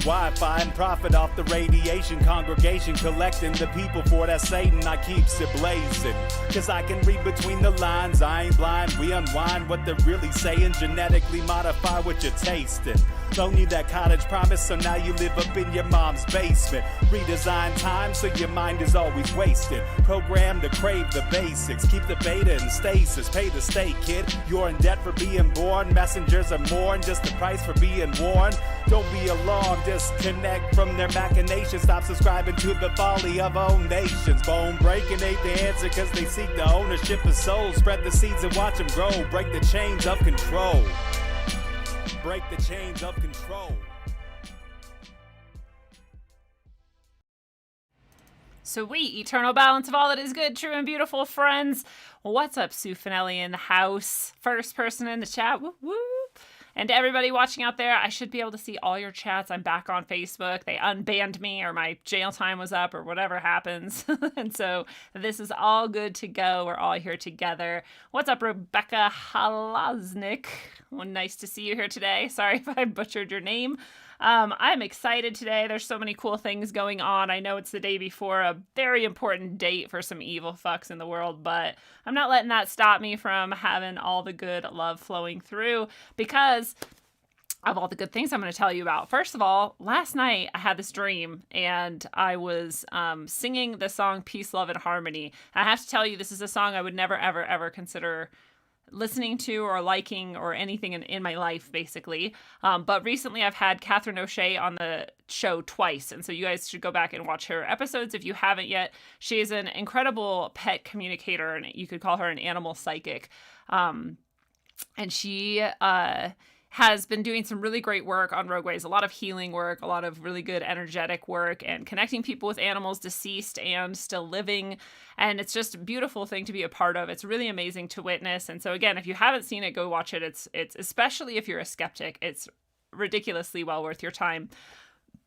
Wi-Fi and profit off the radiation. Congregation collecting the people for that Satan. I keeps it blazing, cause I can read between the lines. I ain't blind, we unwind what they're really saying. Genetically modify what you're tasting. Don't need that cottage promise, so now you live up in your mom's basement. Redesign time so your mind is always wasted. Programmed to crave the basics. Keep the beta in stasis. Pay the state, kid. You're in debt for being born. Messengers are more than just the price for being warned. Don't be alarmed, disconnect from their machinations. Stop subscribing to the folly of all nations. Bone breaking ain't the answer, cause they seek the ownership of souls. Spread the seeds and watch them grow. Break the chains of control. Break the chains of control. Sweet, eternal balance of all that is good, true, and beautiful, friends. What's up, Sue Finelli in the house? First person in the chat, woo woo. And to everybody watching out there, I should be able to see all your chats. I'm back on Facebook. They unbanned me, or my jail time was up, or whatever happens. And so this is all good to go. We're all here together. What's up, Rebecca Halaznik? Well, nice to see you here today. Sorry if I butchered your name. I'm excited today. There's so many cool things going on. I know it's the day before a very important date for some evil fucks in the world, but I'm not letting that stop me from having all the good love flowing through, because of all the good things I'm going to tell you about. First of all, last night I had this dream, and I was singing the song Peace, Love, and Harmony. I have to tell you, this is a song I would never, ever, ever consider listening to or liking or anything in my life, basically. But recently I've had Catherine O'Shea on the show twice, and so you guys should go back and watch her episodes if you haven't yet. She is an incredible pet communicator, and you could call her an animal psychic. And she has been doing some really great work on Rogueways, a lot of healing work, a lot of really good energetic work, and connecting people with animals deceased and still living. And it's just a beautiful thing to be a part of. It's really amazing to witness. And so again, if you haven't seen it, go watch it. It's especially if you're a skeptic, it's ridiculously well worth your time.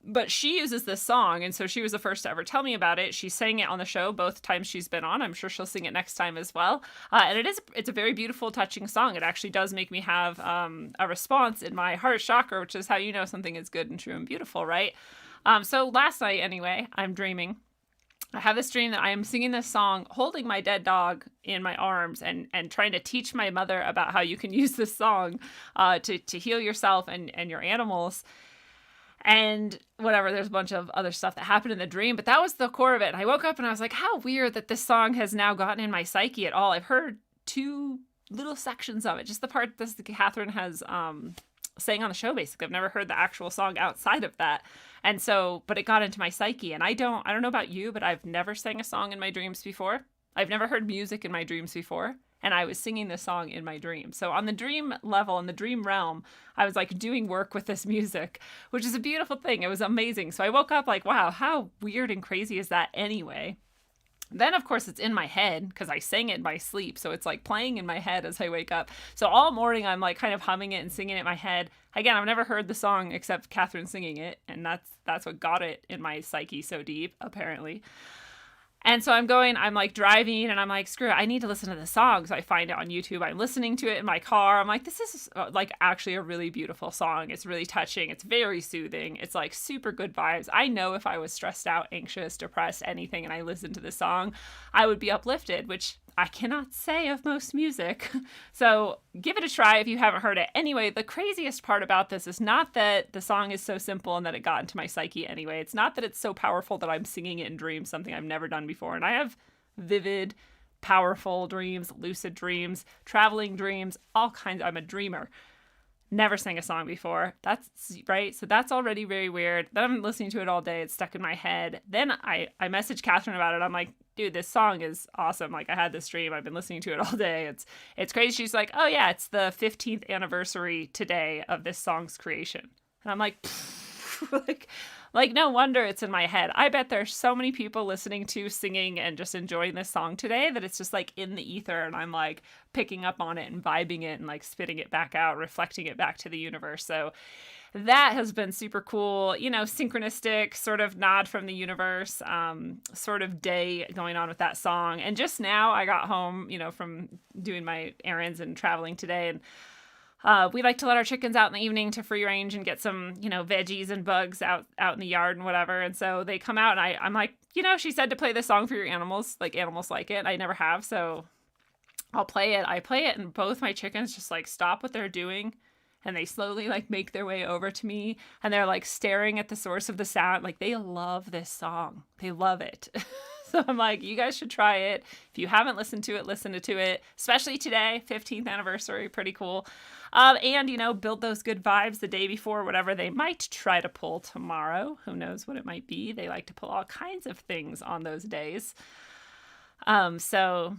But she uses this song, and so she was the first to ever tell me about it. She sang it on the show both times she's been on. I'm sure she'll sing it next time as well. And it's a very beautiful, touching song. It actually does make me have a response in my heart chakra, which is how you know something is good and true and beautiful, right? So last night, anyway, I'm dreaming. I have this dream that I am singing this song, holding my dead dog in my arms, and trying to teach my mother about how you can use this song to heal yourself and your animals. And whatever, there's a bunch of other stuff that happened in the dream, but that was the core of it. And I woke up and I was like, how weird that this song has now gotten in my psyche at all. I've heard two little sections of it, just the part that Catherine has sang on the show, basically. I've never heard the actual song outside of that. And so, but it got into my psyche. And I don't know about you, but I've never sang a song in my dreams before. I've never heard music in my dreams before. And I was singing this song in my dream. So on the dream level, in the dream realm, I was like doing work with this music, which is a beautiful thing. It was amazing. So I woke up like, wow, how weird and crazy is that anyway? Then, of course, it's in my head because I sang it in my sleep. So it's like playing in my head as I wake up. So all morning, I'm like kind of humming it and singing it in my head. Again, I've never heard the song except Catherine singing it. And that's what got it in my psyche so deep, apparently. And so I'm like driving, and I'm like, screw it, I need to listen to the song. So I find it on YouTube. I'm listening to it in my car. I'm like, this is like actually a really beautiful song. It's really touching. It's very soothing. It's like super good vibes. I know if I was stressed out, anxious, depressed, anything, and I listened to this song, I would be uplifted, which I cannot say of most music. So give it a try if you haven't heard it. Anyway, the craziest part about this is not that the song is so simple and that it got into my psyche anyway. It's not that it's so powerful that I'm singing it in dreams, something I've never done before. And I have vivid, powerful dreams, lucid dreams, traveling dreams, all kinds. I'm a dreamer. Never sang a song before. That's right. So that's already very weird. Then I'm listening to it all day. It's stuck in my head. Then I messaged Catherine about it. I'm like, dude, this song is awesome. Like, I had this dream. I've been listening to it all day. It's crazy. She's like, oh yeah, it's the 15th anniversary today of this song's creation. And I'm like, like no wonder it's in my head. I bet there's so many people listening to, singing, and just enjoying this song today that it's just like in the ether, and I'm like picking up on it and vibing it and like spitting it back out, reflecting it back to the universe. So that has been super cool, you know, synchronistic sort of nod from the universe, sort of day going on with that song. And just now I got home, you know, from doing my errands and traveling today, and We like to let our chickens out in the evening to free range and get some, veggies and bugs out in the yard and whatever. And so they come out and I'm like, she said to play this song for your animals. Like, animals like it. I never have, so I'll play it. I play it and both my chickens just like stop what they're doing and they slowly like make their way over to me and they're like staring at the source of the sound. Like, they love this song. They love it. So I'm like, you guys should try it. If you haven't listened to it, listen to it, especially today, 15th anniversary, pretty cool. And, build those good vibes the day before, whatever they might try to pull tomorrow. Who knows what it might be? They like to pull all kinds of things on those days. So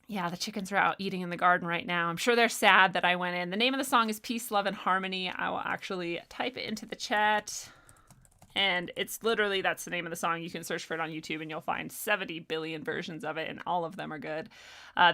yeah, the chickens are out eating in the garden right now. I'm sure they're sad that I went in. The name of the song is Peace, Love, and Harmony. I will actually type it into the chat. And it's literally, that's the name of the song. You can search for it on YouTube and you'll find 70 billion versions of it and all of them are good.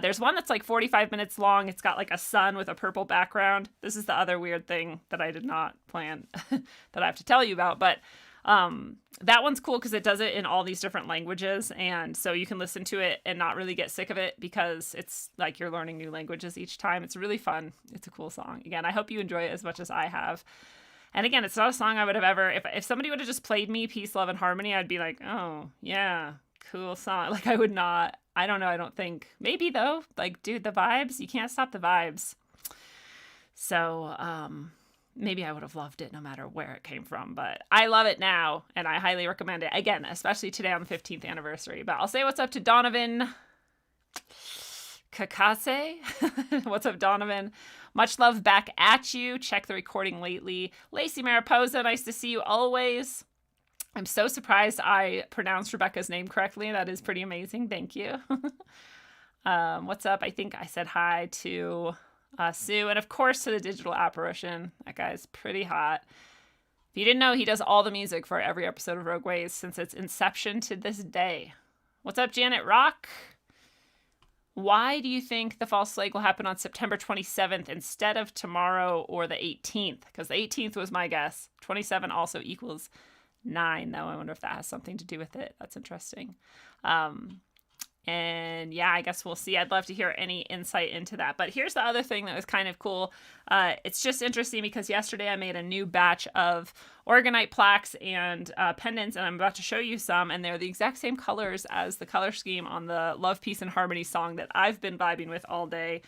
There's one that's like 45 minutes long. It's got like a sun with a purple background. This is the other weird thing that I did not plan that I have to tell you about. But that one's cool because it does it in all these different languages. And so you can listen to it and not really get sick of it because it's like you're learning new languages each time. It's really fun. It's a cool song. Again, I hope you enjoy it as much as I have. And again, it's not a song I would have ever, if somebody would have just played me Peace, Love, and Harmony, I'd be like, oh, yeah, cool song. Like, I would not, I don't know, I don't think, maybe though, like, dude, the vibes, you can't stop the vibes. So, maybe I would have loved it no matter where it came from, but I love it now, and I highly recommend it. Again, especially today on the 15th anniversary. But I'll say what's up to Donovan Kakase. What's up, Donovan? Much love back at you. Check the recording lately. Lacey Mariposa, nice to see you always. I'm so surprised I pronounced Rebecca's name correctly. That is pretty amazing. Thank you. What's up? I think I said hi to Sue. And of course to the digital apparition. That guy's pretty hot. If you didn't know, he does all the music for every episode of Rogue Ways since its inception to this day. What's up, Janet Rock? Why do you think the false flag will happen on September 27th instead of tomorrow or the 18th? Because the 18th was my guess. 27 also equals 9, though. I wonder if that has something to do with it. That's interesting. And yeah, I guess we'll see. I'd love to hear any insight into that. But here's the other thing that was kind of cool. It's just interesting because yesterday I made a new batch of Organite plaques and pendants, and I'm about to show you some, and they're the exact same colors as the color scheme on the Love, Peace, and Harmony song that I've been vibing with all day,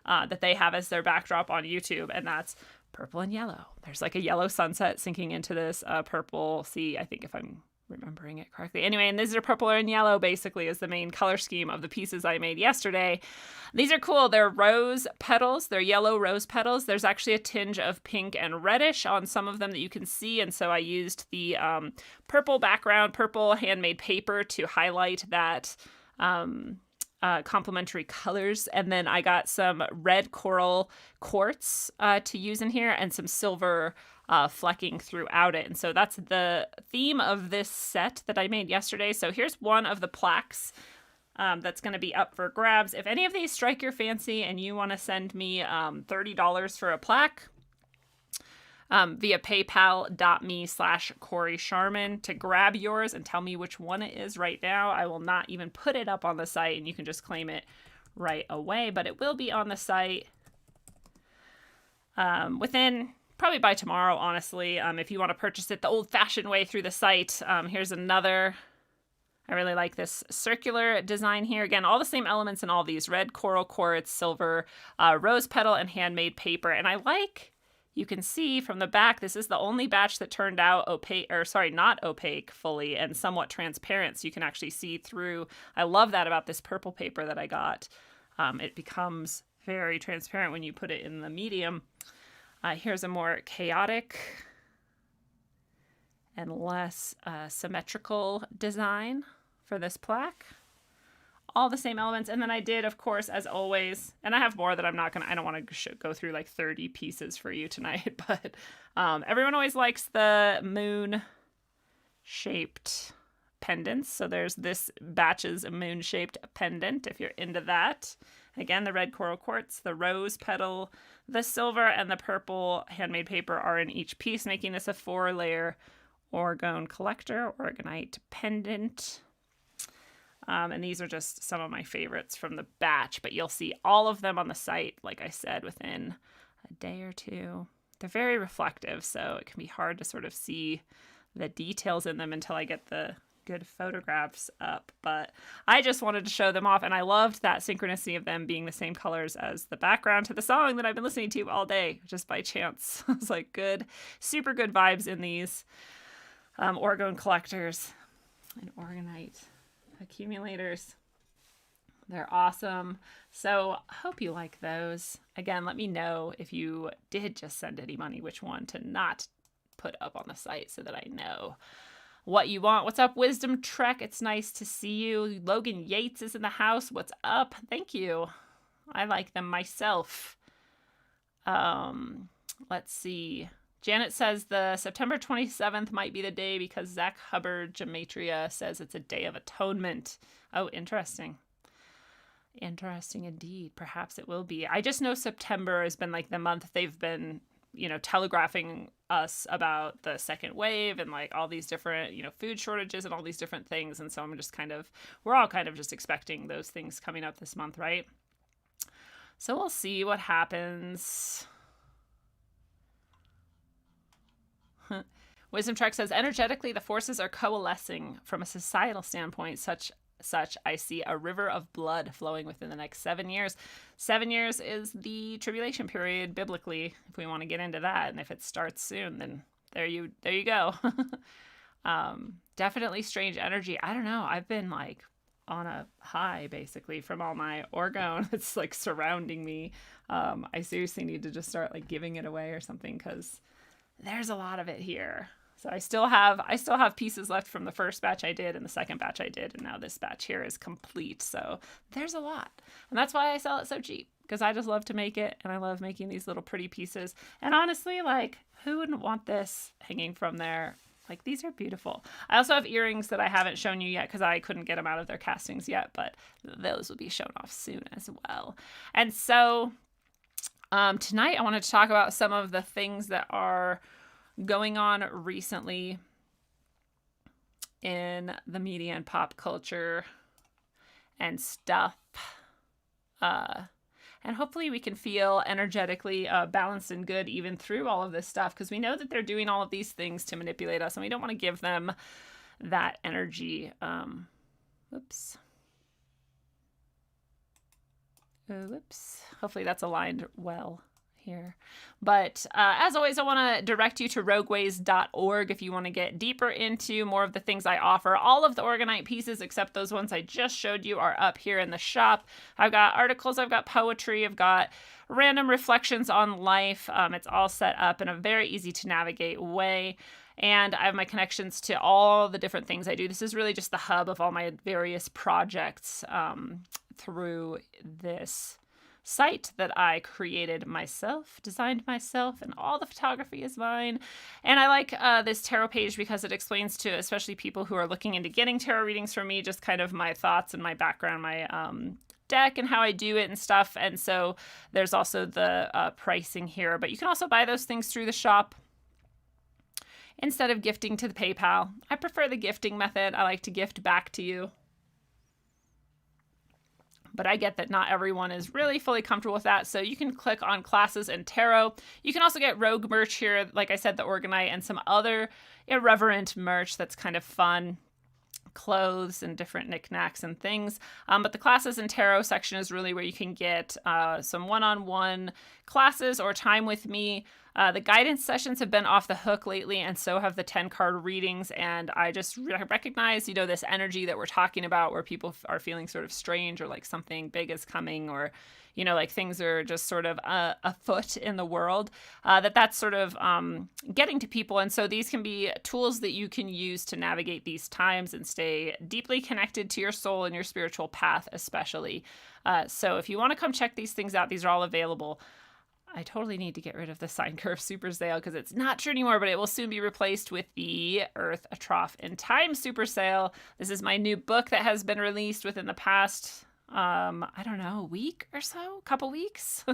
that they have as their backdrop on YouTube, and that's purple and yellow. There's like a yellow sunset sinking into this purple sea, I think, if I'm remembering it correctly. Anyway, and these are purple and yellow basically is the main color scheme of the pieces I made yesterday. These are cool. They're rose petals. They're yellow rose petals. There's actually a tinge of pink and reddish on some of them that you can see. And so I used the purple background, purple handmade paper to highlight that complementary colors. And then I got some red coral quartz to use in here and some silver flecking throughout it. And so that's the theme of this set that I made yesterday. So here's one of the plaques that's going to be up for grabs. If any of these strike your fancy and you want to send me $30 for a plaque via paypal.me/Corey Sharman to grab yours and tell me which one it is right now. I will not even put it up on the site and you can just claim it right away, but it will be on the site within probably by tomorrow, honestly, if you want to purchase it the old-fashioned way through the site. Here's another. I really like this circular design here. Again, all the same elements in all these. Red coral quartz, silver, rose petal, and handmade paper. And I like, you can see from the back, this is the only batch that turned out opaque, or sorry, not opaque fully and somewhat transparent. So you can actually see through. I love that about this purple paper that I got. It becomes very transparent when you put it in the medium. Here's a more chaotic and less symmetrical design for this plaque. All the same elements. And then I did, of course, as always, and I have more that I don't want to go through like 30 pieces for you tonight, but everyone always likes the moon-shaped pendants. So there's this batch's moon-shaped pendant, if you're into that. Again, the red coral quartz, the rose petal, the silver, and the purple handmade paper are in each piece, making this a 4-layer orgone collector, organite pendant. And these are just some of my favorites from the batch, but you'll see all of them on the site, like I said, within a day or two. They're very reflective, so it can be hard to sort of see the details in them until I get the good photographs up. But I just wanted to show them off, and I loved that synchronicity of them being the same colors as the background to the song that I've been listening to all day, just by chance. It's like good, super good vibes in these orgone collectors and orgonite accumulators. They're awesome. So I hope you like those. Again, let me know if you did just send any money, which one to not put up on the site so that I know what you want. What's up, Wisdom Trek? It's nice to see you. Logan Yates is in the house. What's up? Thank you. I like them myself. Let's see. Janet says the September 27th might be the day because Zach Hubbard Gematria says it's a day of atonement. Oh, interesting. Interesting indeed. Perhaps it will be. I just know September has been like the month they've been, telegraphing us about the second wave and like all these different, food shortages and all these different things. And so we're all kind of just expecting those things coming up this month, right? So we'll see what happens. Wisdom Trek says, energetically, the forces are coalescing from a societal standpoint, such I see a river of blood flowing within the next 7 years. 7 years is the tribulation period biblically, if we want to get into that. And if it starts soon, then there you go. Definitely strange energy. I don't know. I've been like on a high basically from all my orgone that's like surrounding me. I seriously need to just start like giving it away or something, because there's a lot of it here. So I still have pieces left from the first batch I did and the second batch I did, and now this batch here is complete. So there's a lot. And that's why I sell it so cheap, because I just love to make it, and I love making these little pretty pieces. And honestly, like, who wouldn't want this hanging from there? Like, these are beautiful. I also have earrings that I haven't shown you yet because I couldn't get them out of their castings yet, but those will be shown off soon as well. And so tonight I wanted to talk about some of the things that are going on recently in the media and pop culture and stuff. And hopefully we can feel energetically balanced and good even through all of this stuff, because we know that they're doing all of these things to manipulate us, and we don't want to give them that energy. Oops. Hopefully that's aligned well here. But as always, I want to direct you to rogueways.org if you want to get deeper into more of the things I offer. All of the orgonite pieces, except those ones I just showed you, are up here in the shop. I've got articles, I've got poetry, I've got random reflections on life. It's all set up in a very easy to navigate way. And I have my connections to all the different things I do. This is really just the hub of all my various projects through this site that I created myself, designed myself, and all the photography is mine. And I like this tarot page because it explains to especially people who are looking into getting tarot readings from me just kind of my thoughts and my background, my deck and how I do it and stuff. And so there's also the pricing here, but you can also buy those things through the shop instead of gifting to the PayPal. I prefer the gifting method. I like to gift back to you. But I get that not everyone is really fully comfortable with that. So you can click on classes and tarot. You can also get rogue merch here. Like I said, the orgonite and some other irreverent merch that's kind of fun. Clothes and different knickknacks and things. But the classes and tarot section is really where you can get some one-on-one classes or time with me. The guidance sessions have been off the hook lately, and so have the 10-card readings. And I just recognize, this energy that we're talking about where people are feeling sort of strange, or like something big is coming, or, like things are just sort of afoot in the world, that's sort of getting to people. And so these can be tools that you can use to navigate these times and stay deeply connected to your soul and your spiritual path, especially. So if you want to come check these things out, these are all available. I totally need to get rid of the sine curve super sale because it's not true anymore, but it will soon be replaced with the Earth, a Trough in Time super sale. This is my new book that has been released within the past, a week or so, couple weeks.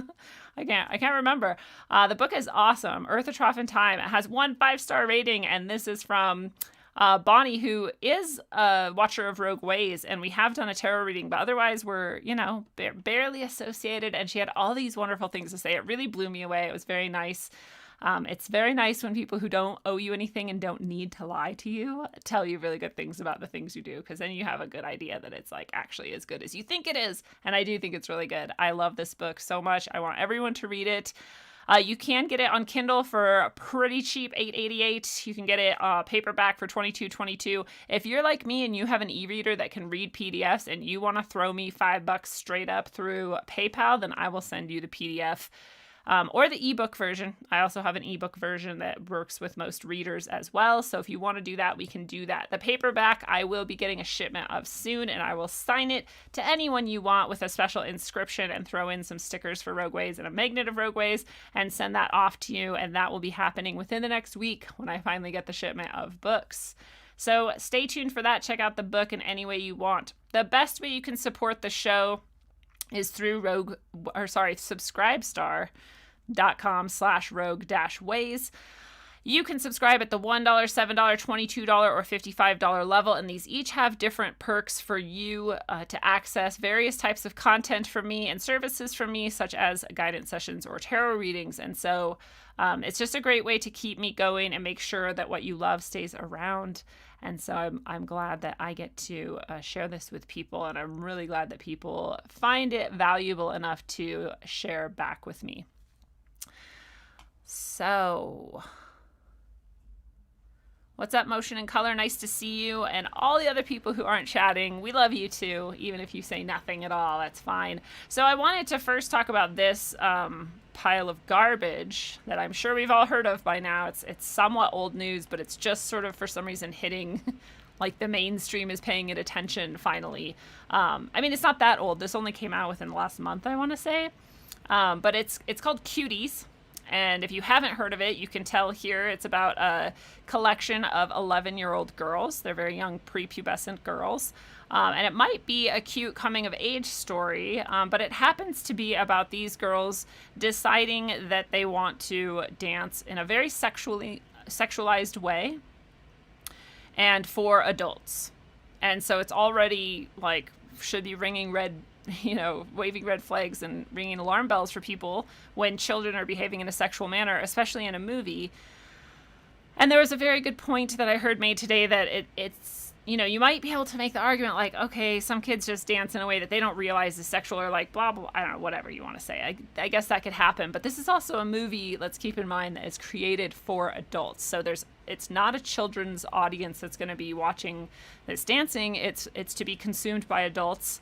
I can't remember. The book is awesome. Earth, a Trough in Time. It has 1 5-star rating, and this is from Bonnie, who is a watcher of Rogue Ways, and we have done a tarot reading, but otherwise we're, barely associated, and she had all these wonderful things to say. It really blew me away. It was very nice. It's very nice when people who don't owe you anything and don't need to lie to you tell you really good things about the things you do, because then you have a good idea that it's like actually as good as you think it is. And I do think it's really good. I love this book so much. I want everyone to read it. You can get it on Kindle for pretty cheap, $8.88. You can get it paperback for $22.22. If you're like me and you have an e-reader that can read PDFs and you want to throw me $5 straight up through PayPal, then I will send you the PDF. Or the ebook version. I also have an ebook version that works with most readers as well. So if you want to do that, we can do that. The paperback, I will be getting a shipment of soon, and I will sign it to anyone you want with a special inscription and throw in some stickers for Rogue Ways and a magnet of Rogue Ways and send that off to you. And that will be happening within the next week when I finally get the shipment of books. So stay tuned for that. Check out the book in any way you want. The best way you can support the show is through subscribestar.com/rogue-ways. You can subscribe at the $1, $7, $22, or $55 level, and these each have different perks for you to access various types of content from me and services from me, such as guidance sessions or tarot readings. And so it's just a great way to keep me going and make sure that what you love stays around. And so I'm glad that I get to share this with people, and I'm really glad that people find it valuable enough to share back with me. So, what's up, Motion and Color? Nice to see you. And all the other people who aren't chatting, we love you too. Even if you say nothing at all, that's fine. So I wanted to first talk about this pile of garbage that I'm sure we've all heard of by now. It's somewhat old news, but it's just sort of for some reason hitting, like the mainstream is paying it attention finally. I mean, it's not that old. This only came out within the last month, I want to say. But it's called Cuties. And if you haven't heard of it, you can tell here it's about a collection of 11-year-old girls. They're very young, prepubescent girls. And it might be a cute coming-of-age story, but it happens to be about these girls deciding that they want to dance in a very sexualized way and for adults. And so it's already, like, should be ringing waving red flags and ringing alarm bells for people when children are behaving in a sexual manner, especially in a movie. And there was a very good point that I heard made today that it's, you might be able to make the argument like, okay, some kids just dance in a way that they don't realize is sexual, or like blah, blah, I don't know, whatever you want to say. I guess that could happen. But this is also a movie, let's keep in mind, that is created for adults. So it's not a children's audience that's going to be watching this dancing. It's to be consumed by adults.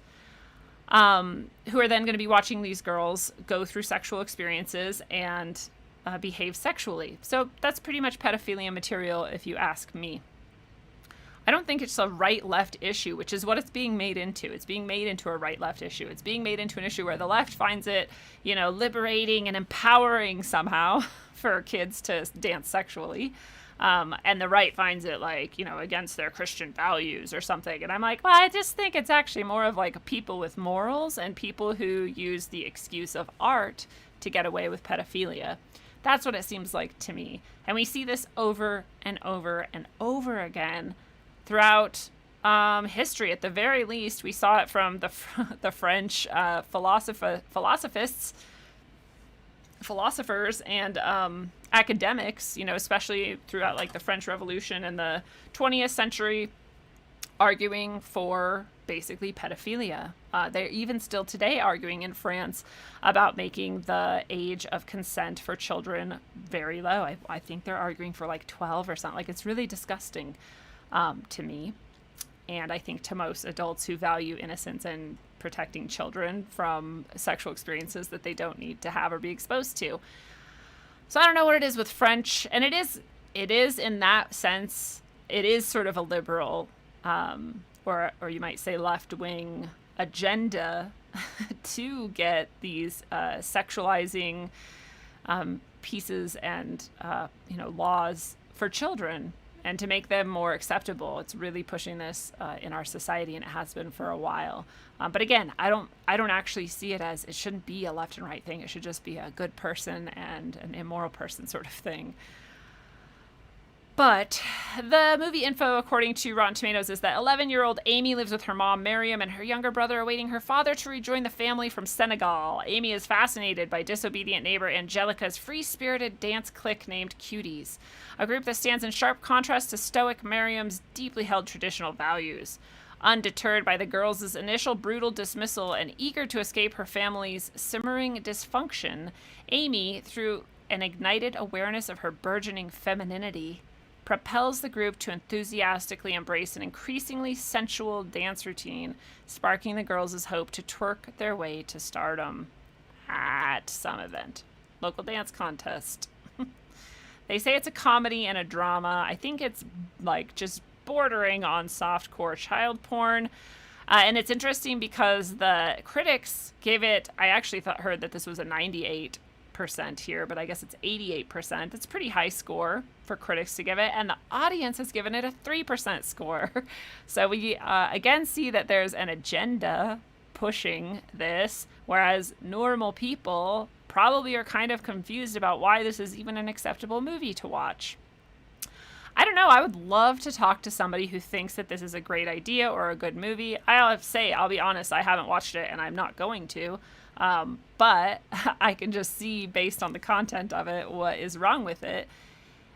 Who are then going to be watching these girls go through sexual experiences and behave sexually. So that's pretty much pedophilia material, if you ask me. I don't think it's a right-left issue, which is what it's being made into. It's being made into a right-left issue. It's being made into an issue where the left finds it, liberating and empowering somehow for kids to dance sexually. And the right finds it against their Christian values or something. And I'm like, well, I just think it's actually more of like people with morals and people who use the excuse of art to get away with pedophilia. That's what it seems like to me. And we see this over and over and over again throughout history. At the very least, we saw it from the French philosophers and academics, especially throughout like the French Revolution and the 20th century, arguing for basically pedophilia. They're even still today arguing in France about making the age of consent for children very low. I think they're arguing for like 12 or something. Like, it's really disgusting to me. And I think to most adults who value innocence and protecting children from sexual experiences that they don't need to have or be exposed to. So I don't know what it is with French, and it is in that sense, it is sort of a liberal, or you might say left-wing agenda to get these sexualizing pieces and laws for children, and to make them more acceptable. It's really pushing this in our society, and it has been for a while. But again, I don't actually see it as, it shouldn't be a left and right thing. It should just be a good person and an immoral person sort of thing. But the movie info, according to Rotten Tomatoes, is that 11-year-old Amy lives with her mom, Miriam, and her younger brother, awaiting her father to rejoin the family from Senegal. Amy is fascinated by disobedient neighbor Angelica's free-spirited dance clique named Cuties, a group that stands in sharp contrast to stoic Miriam's deeply held traditional values. Undeterred by the girls' initial brutal dismissal and eager to escape her family's simmering dysfunction, Amy, through an ignited awareness of her burgeoning femininity, propels the group to enthusiastically embrace an increasingly sensual dance routine, sparking the girls' hope to twerk their way to stardom at some event. Local dance contest. They say it's a comedy and a drama. I think it's like just bordering on softcore child porn. And it's interesting because the critics gave it, I actually heard that this was a 98% here, but I guess it's 88%. It's a pretty high score for critics to give it, and the audience has given it a 3% score. So we again see that there's an agenda pushing this, whereas normal people probably are kind of confused about why this is even an acceptable movie to watch. I don't know. I would love to talk to somebody who thinks that this is a great idea or a good movie. I'll be honest, I haven't watched it and I'm not going to. But I can just see, based on the content of it, what is wrong with it.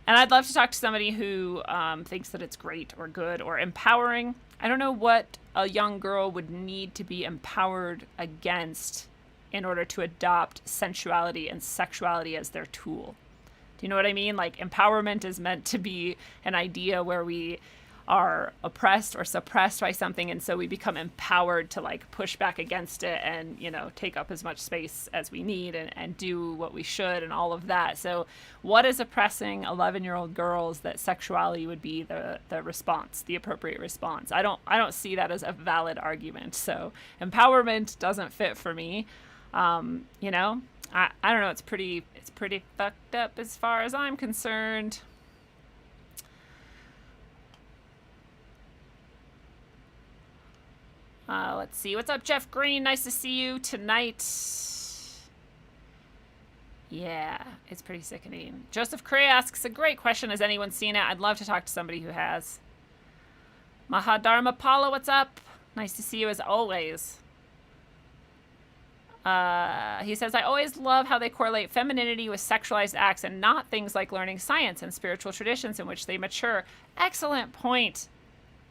And I'd love to talk to somebody who thinks that it's great or good or empowering. I don't know what a young girl would need to be empowered against in order to adopt sensuality and sexuality as their tool. Do you know what I mean? Like, empowerment is meant to be an idea where we are oppressed or suppressed by something, and so we become empowered to like push back against it and, you know, take up as much space as we need and do what we should and all of that. So what is oppressing 11-year-old girls that sexuality would be the response, the appropriate response? I don't see that as a valid argument. So empowerment doesn't fit for me. You know, I don't know. It's pretty fucked up as far as I'm concerned. Let's see. What's up, Jeff Green? Nice to see you tonight. Yeah, it's pretty sickening. Joseph Cray asks a great question. Has anyone seen it? I'd love to talk to somebody who has. Mahadharma Paula, what's up? Nice to see you as always. He says, I always love how they correlate femininity with sexualized acts and not things like learning science and spiritual traditions in which they mature. Excellent point,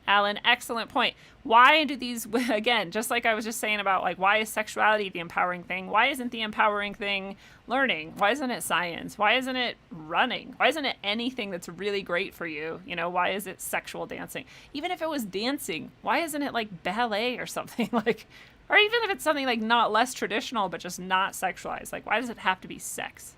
Alan. Excellent point. Why do these, again, just like I was just saying about, like, why is sexuality the empowering thing? Why isn't the empowering thing learning? Why isn't it science? Why isn't it running? Why isn't it anything that's really great for you? You know, why is it sexual dancing? Even if it was dancing, why isn't it like ballet or something? Like, or even if it's something like not less traditional, but just not sexualized. Like, why does it have to be sex?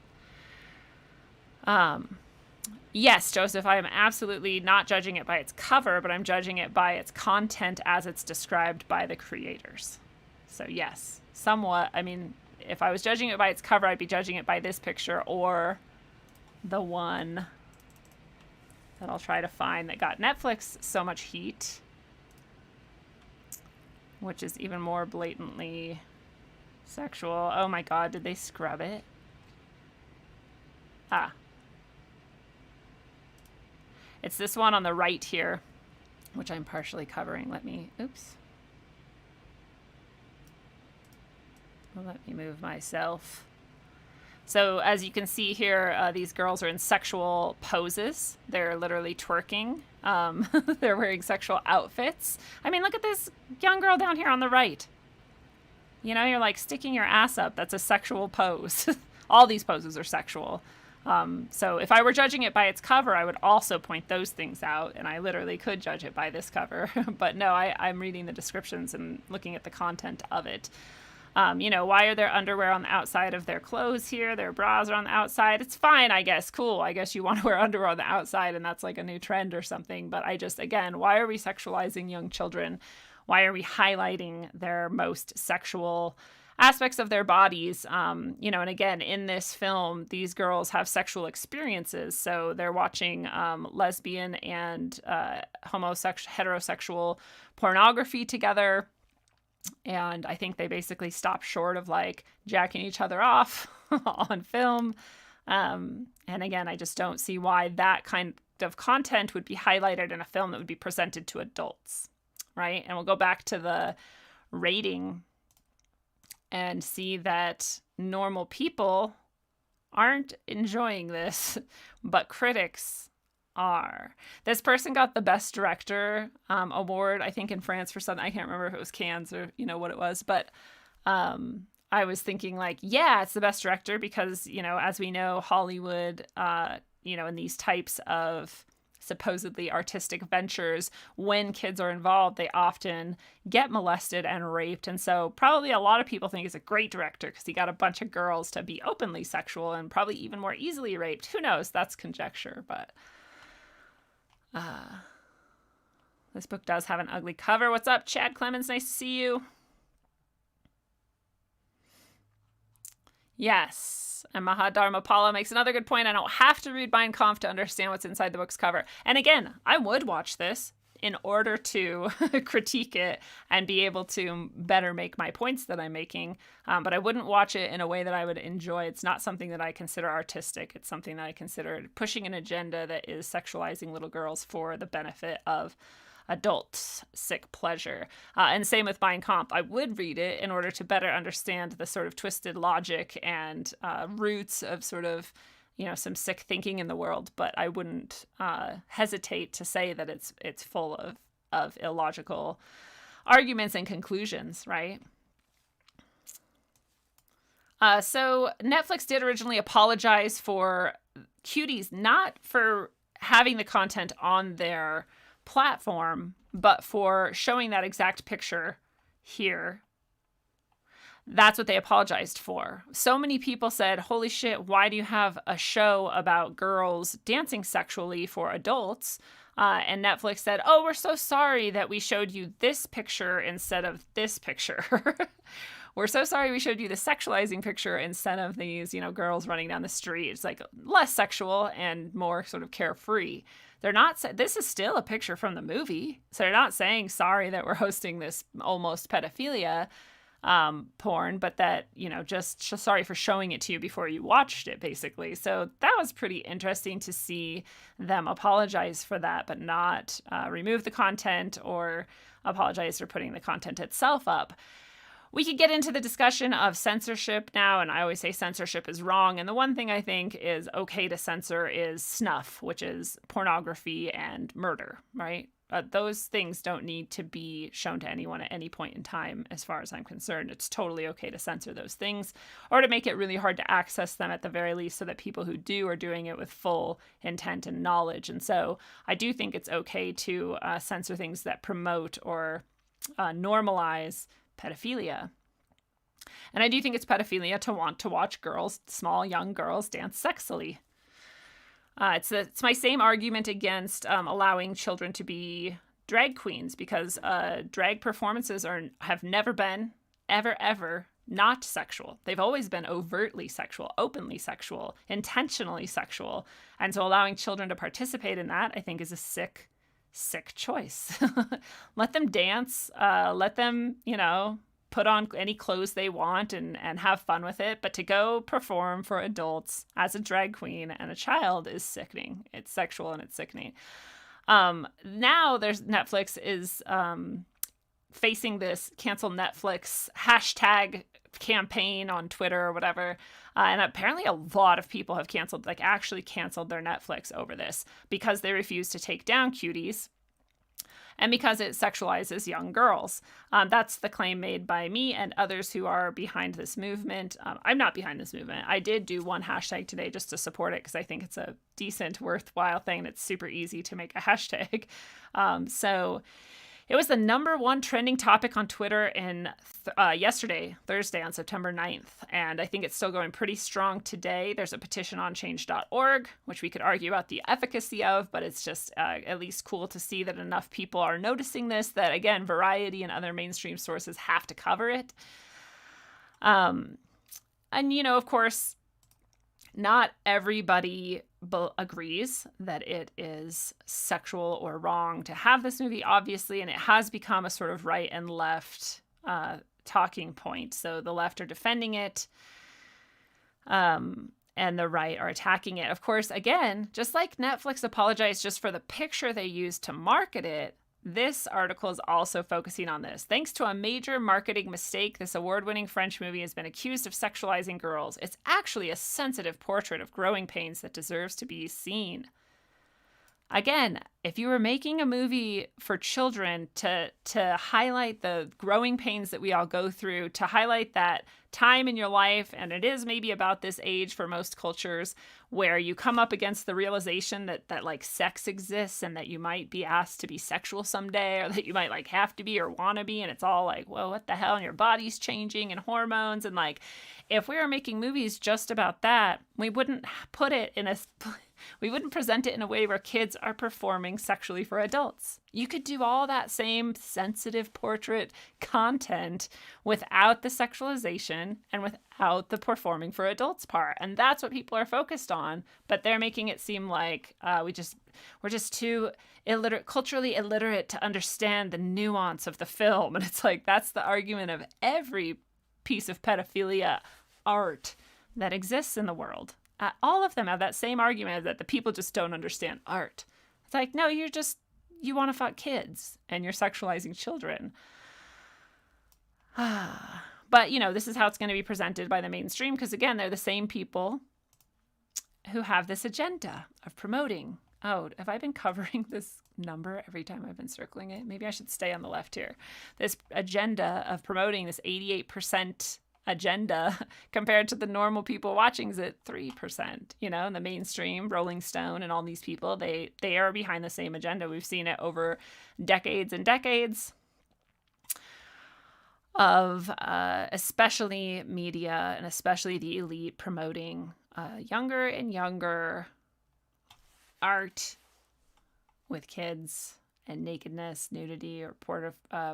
Yes, Joseph, I am absolutely not judging it by its cover, but I'm judging it by its content as it's described by the creators. So yes, somewhat. I mean, if I was judging it by its cover, I'd be judging it by this picture or the one that I'll try to find that got Netflix so much heat, which is even more blatantly sexual. Oh my God, did they scrub it? Ah. It's this one on the right here, which I'm partially covering. Let me move myself. So as you can see here, these girls are in sexual poses. They're literally twerking. They're wearing sexual outfits. I mean, look at this young girl down here on the right. You know, you're like sticking your ass up. That's a sexual pose. All these poses are sexual. So if I were judging it by its cover, I would also point those things out, and I literally could judge it by this cover. But no, I'm reading the descriptions and looking at the content of it. You know, why are their underwear on the outside of their clothes here? Their bras are on the outside. It's fine, I guess. Cool. I guess you want to wear underwear on the outside, and that's like a new trend or something. But again, why are we sexualizing young children? Why are we highlighting their most sexual aspects of their bodies? You know, and again, in this film, these girls have sexual experiences. So they're watching lesbian and heterosexual pornography together. And I think they basically stop short of like jacking each other off on film. And again, I just don't see why restrictive content would be highlighted in a film that would be presented to adults, right? And we'll go back to the rating and see that normal people aren't enjoying this, but critics are. This person got the Best Director award, I think in France for something. I can't remember if it was Cannes or, what it was, but I was thinking like, yeah, it's the Best Director because, as we know, Hollywood, in these types of supposedly artistic ventures, when kids are involved, they often get molested and raped. And so probably a lot of people think he's a great director because he got a bunch of girls to be openly sexual and probably even more easily raped. Who knows? That's conjecture, but this book does have an ugly cover. What's up, Chad Clemens? Nice to see you. Yes. And Mahadharmapala makes another good point. I don't have to read Mein Kampf to understand what's inside the book's cover. And again, I would watch this in order to critique it and be able to better make my points that I'm making. But I wouldn't watch it in a way that I would enjoy. It's not something that I consider artistic. It's something that I consider pushing an agenda that is sexualizing little girls for the benefit of adults' sick pleasure. And same with Mein Kampf. I would read it in order to better understand the sort of twisted logic and roots of sort of, some sick thinking in the world, but I wouldn't hesitate to say that it's full of illogical arguments and conclusions, right? So Netflix did originally apologize for Cuties, not for having the content on their platform, but for showing that exact picture here. That's what they apologized for. So many people said, holy shit, why do you have a show about girls dancing sexually for adults? And Netflix said, oh, we're so sorry that we showed you this picture instead of this picture. We're so sorry we showed you the sexualizing picture instead of these, girls running down the street. It's like less sexual and more sort of carefree. They're not, this is still a picture from the movie. So they're not saying sorry that we're hosting this almost pedophilia porn, but that, just sorry for showing it to you before you watched it, basically. So that was pretty interesting to see them apologize for that, but not remove the content or apologize for putting the content itself up. We could get into the discussion of censorship now, and I always say censorship is wrong. And the one thing I think is okay to censor is snuff, which is pornography and murder, right? Those things don't need to be shown to anyone at any point in time, as far as I'm concerned. It's totally okay to censor those things or to make it really hard to access them at the very least so that people who do are doing it with full intent and knowledge. And so I do think it's okay to censor things that promote or normalize pedophilia. And I do think it's pedophilia to want to watch girls, small young girls, dance sexily. It's my same argument against allowing children to be drag queens, because drag performances have never been, ever, not sexual. They've always been overtly sexual, openly sexual, intentionally sexual. And so allowing children to participate in that, I think, is a sick choice. Let them dance, let them, put on any clothes they want and have fun with it. But to go perform for adults as a drag queen and a child is sickening. It's sexual and it's sickening. Now Netflix is facing this cancel Netflix hashtag campaign on Twitter or whatever. And apparently a lot of people have actually canceled their Netflix over this because they refuse to take down Cuties. And because it sexualizes young girls. That's the claim made by me and others who are behind this movement. I'm not behind this movement. I did do one hashtag today just to support it because I think it's a decent, worthwhile thing. And it's super easy to make a hashtag. So it was the #1 trending topic on Twitter in yesterday, Thursday, on September 9th. And I think it's still going pretty strong today. There's a petition on change.org, which we could argue about the efficacy of, but it's just at least cool to see that enough people are noticing this, that, again, Variety and other mainstream sources have to cover it. And, of course, not everybody agrees that it is sexual or wrong to have this movie, obviously, and it has become a sort of right and left talking point. So the left are defending it, and and the right are attacking it. Of course, again, just like Netflix apologized just for the picture they used to market it, this article is also focusing on this. Thanks to a major marketing mistake, this award-winning French movie has been accused of sexualizing girls. It's actually a sensitive portrait of growing pains that deserves to be seen. Again, if you were making a movie for children to highlight the growing pains that we all go through, to highlight that time in your life, and it is maybe about this age for most cultures, where you come up against the realization that like sex exists and that you might be asked to be sexual someday, or that you might like have to be or want to be, and it's all like, well, what the hell, and your body's changing and hormones, and like, if we were making movies just about that, we wouldn't present it in a way where kids are performing sexually for adults. You could do all that same sensitive portrait content without the sexualization and without the performing for adults part. And that's what people are focused on. But they're making it seem like we're just too culturally illiterate to understand the nuance of the film. And it's like, that's the argument of every piece of pedophilia art that exists in the world. All of them have that same argument that the people just don't understand art. It's like, no, you want to fuck kids and you're sexualizing children. But, this is how it's going to be presented by the mainstream, because, again, they're the same people who have this agenda of promoting. Oh, have I been covering this number every time I've been circling it? Maybe I should stay on the left here. This agenda of promoting this 88% agenda compared to the normal people watching is at 3%, and the mainstream, Rolling Stone, and all these people, they are behind the same agenda. We've seen it over decades and decades of especially media and especially the elite promoting younger and younger art with kids and nakedness, nudity, or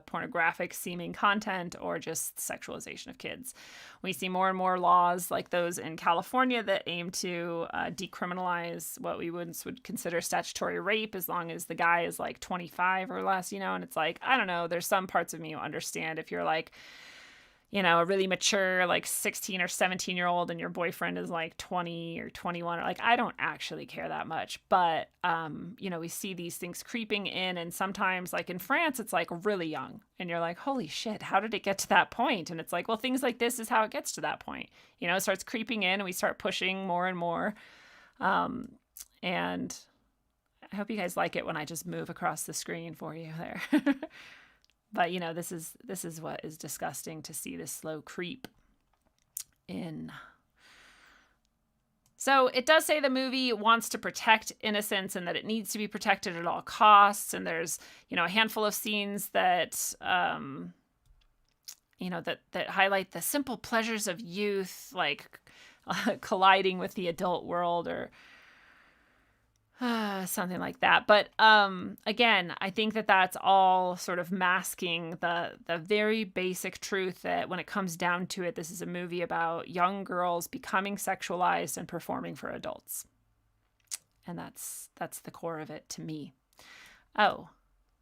pornographic seeming content, or just sexualization of kids. We see more and more laws like those in California that aim to decriminalize what we would consider statutory rape, as long as the guy is like 25 or less, and it's like, I don't know, there's some parts of me who understand if you're like, a really mature, like 16 or 17-year-old and your boyfriend is like 20 or 21, or like, I don't actually care that much. But, we see these things creeping in, and sometimes like in France, it's like really young and you're like, holy shit, how did it get to that point? And it's like, well, things like this is how it gets to that point. It starts creeping in and we start pushing more and more. And I hope you guys like it when I just move across the screen for you there. But, this is what is disgusting, to see this slow creep in. So it does say the movie wants to protect innocence and that it needs to be protected at all costs. And there's, a handful of scenes that, that highlight the simple pleasures of youth, like colliding with the adult world, or something like that. But again, I think that that's all sort of masking the very basic truth that when it comes down to it, this is a movie about young girls becoming sexualized and performing for adults. And that's the core of it to me. Oh,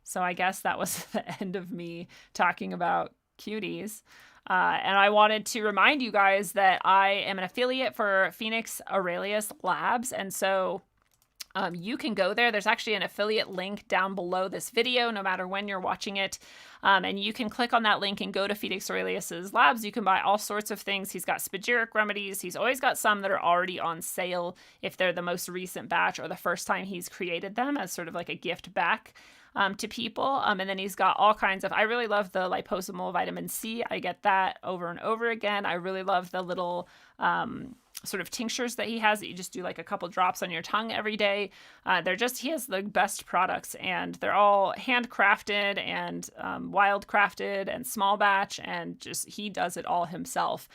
so I guess that was the end of me talking about Cuties. And I wanted to remind you guys that I am an affiliate for Phoenix Aurelius Labs. And so you can go there. There's actually an affiliate link down below this video, no matter when you're watching it. And you can click on that link and go to Phoenix Aurelius's labs. You can buy all sorts of things. He's got spagyric remedies. He's always got some that are already on sale if they're the most recent batch or the first time he's created them, as sort of like a gift back to people. And then he's got all kinds of, I really love the liposomal vitamin C. I get that over and over again. I really love the little sort of tinctures that he has that you just do like a couple drops on your tongue every day. He has the best products, and they're all handcrafted and wild crafted and small batch, and just, he does it all himself.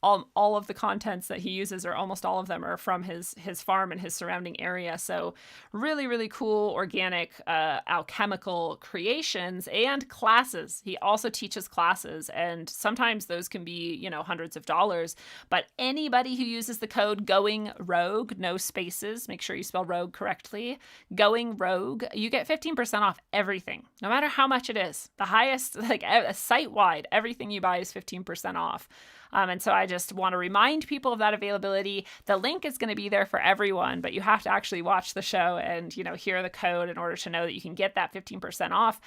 All of the contents that he uses, or almost all of them, are from his farm and his surrounding area. So really, really cool organic alchemical creations and classes. He also teaches classes, and sometimes those can be, hundreds of dollars. But anybody who uses the code Going Rogue, no spaces, make sure you spell rogue correctly, Going Rogue, you get 15% off everything, no matter how much it is. The highest, like site-wide, everything you buy is 15% off. And so I just want to remind people of that availability. The link is going to be there for everyone, but you have to actually watch the show and, hear the code in order to know that you can get that 15% off.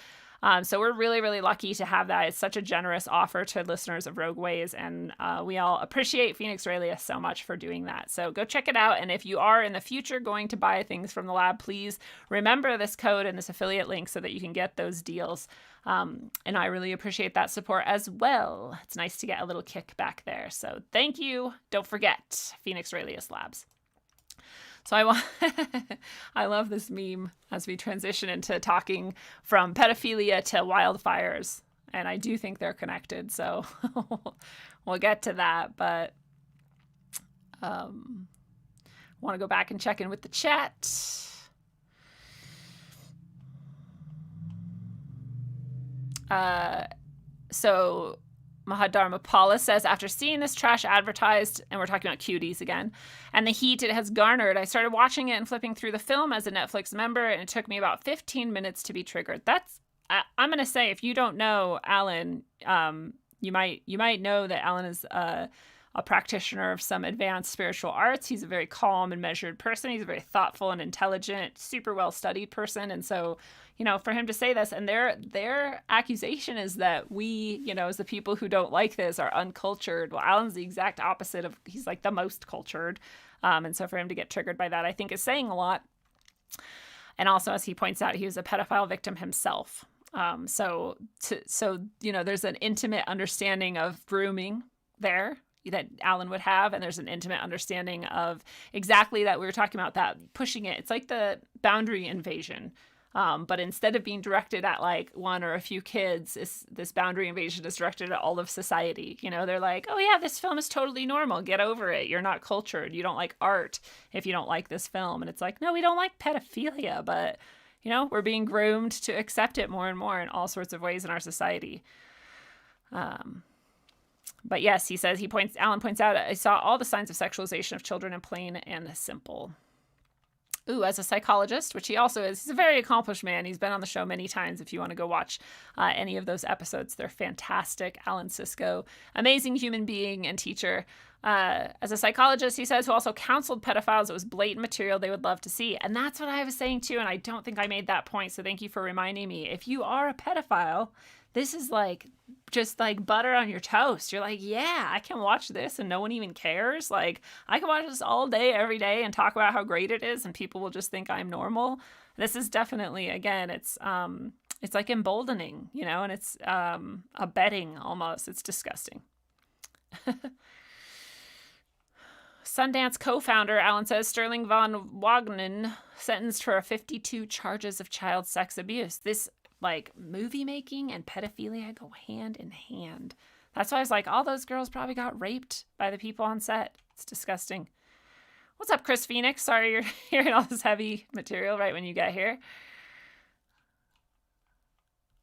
So we're really, really lucky to have that. It's such a generous offer to listeners of Rogue Ways, and we all appreciate Phoenix Aurelia so much for doing that. So go check it out, and if you are in the future going to buy things from the lab, please remember this code and this affiliate link so that you can get those deals. And I really appreciate that support as well. It's nice to get a little kickback there. So thank you. Don't forget Phoenix Aurelius Labs. So I love this meme as we transition into talking from pedophilia to wildfires. And I do think they're connected. So we'll get to that. But I want to go back and check in with the chat. So Mahadharmapala says, after seeing this trash advertised, and we're talking about Cuties again, and the heat it has garnered, I started watching it and flipping through the film as a Netflix member, and it took me about 15 minutes to be triggered. I'm going to say, if you don't know Alan, you might know that Alan is a practitioner of some advanced spiritual arts. He's a very calm and measured person. He's a very thoughtful and intelligent, super well-studied person. And so, for him to say this, and their accusation is that we, as the people who don't like this, are uncultured. Well, Alan's the exact opposite of, he's like the most cultured. And so for him to get triggered by that, I think is saying a lot. And also, as he points out, he was a pedophile victim himself. So there's an intimate understanding of grooming there that Alan would have, and there's an intimate understanding of exactly that. We were talking about that, pushing it. It's like the boundary invasion. But instead of being directed at like one or a few kids, this boundary invasion is directed at all of society. They're like, oh yeah, this film is totally normal. Get over it. You're not cultured. You don't like art if you don't like this film. And it's like, no, we don't like pedophilia, but we're being groomed to accept it more and more in all sorts of ways in our society. But yes, he says, Alan points out, I saw all the signs of sexualization of children in plain and simple. Ooh, as a psychologist, which he also is, he's a very accomplished man. He's been on the show many times. If you want to go watch any of those episodes, they're fantastic. Alan Sisko, amazing human being and teacher. As a psychologist, he says, who also counseled pedophiles, it was blatant material they would love to see. And that's what I was saying too, and I don't think I made that point, so thank you for reminding me. If you are a pedophile, this is like just like butter on your toast. You're like, yeah, I can watch this and no one even cares. Like, I can watch this all day, every day, and talk about how great it is, and people will just think I'm normal. This is definitely, again, it's like emboldening, and it's abetting almost. It's disgusting. Sundance co-founder, Alan says, Sterling von Wagnen sentenced for 52 charges of child sex abuse. This, like, movie making and pedophilia go hand in hand. That's why I was like, all those girls probably got raped by the people on set. It's disgusting. What's up, Chris Phoenix? Sorry you're hearing all this heavy material right when you get here.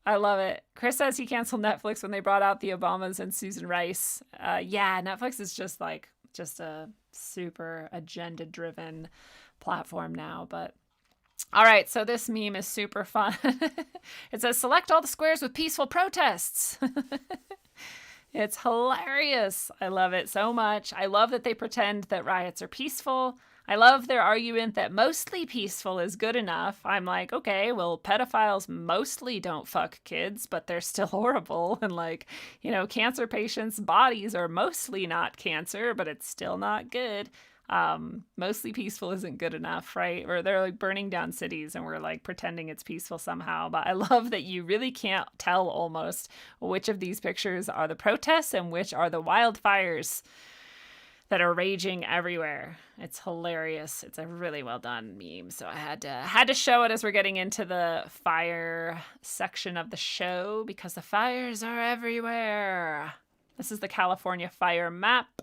I love it. Chris says he canceled Netflix when they brought out the Obamas and Susan Rice. Yeah, Netflix is just a super agenda-driven platform now, but all right, so this meme is super fun. It says, select all the squares with peaceful protests. It's hilarious. I love it so much. I love that they pretend that riots are peaceful. I love their argument that mostly peaceful is good enough. I'm like, okay, well, pedophiles mostly don't fuck kids, but they're still horrible. And like, cancer patients' bodies are mostly not cancer, but it's still not good. Mostly peaceful isn't good enough, right? Or they're like burning down cities and we're like pretending it's peaceful somehow. But I love that you really can't tell almost which of these pictures are the protests and which are the wildfires that are raging everywhere. It's hilarious. It's a really well done meme. So I had to show it as we're getting into the fire section of the show because the fires are everywhere. This is the California fire map.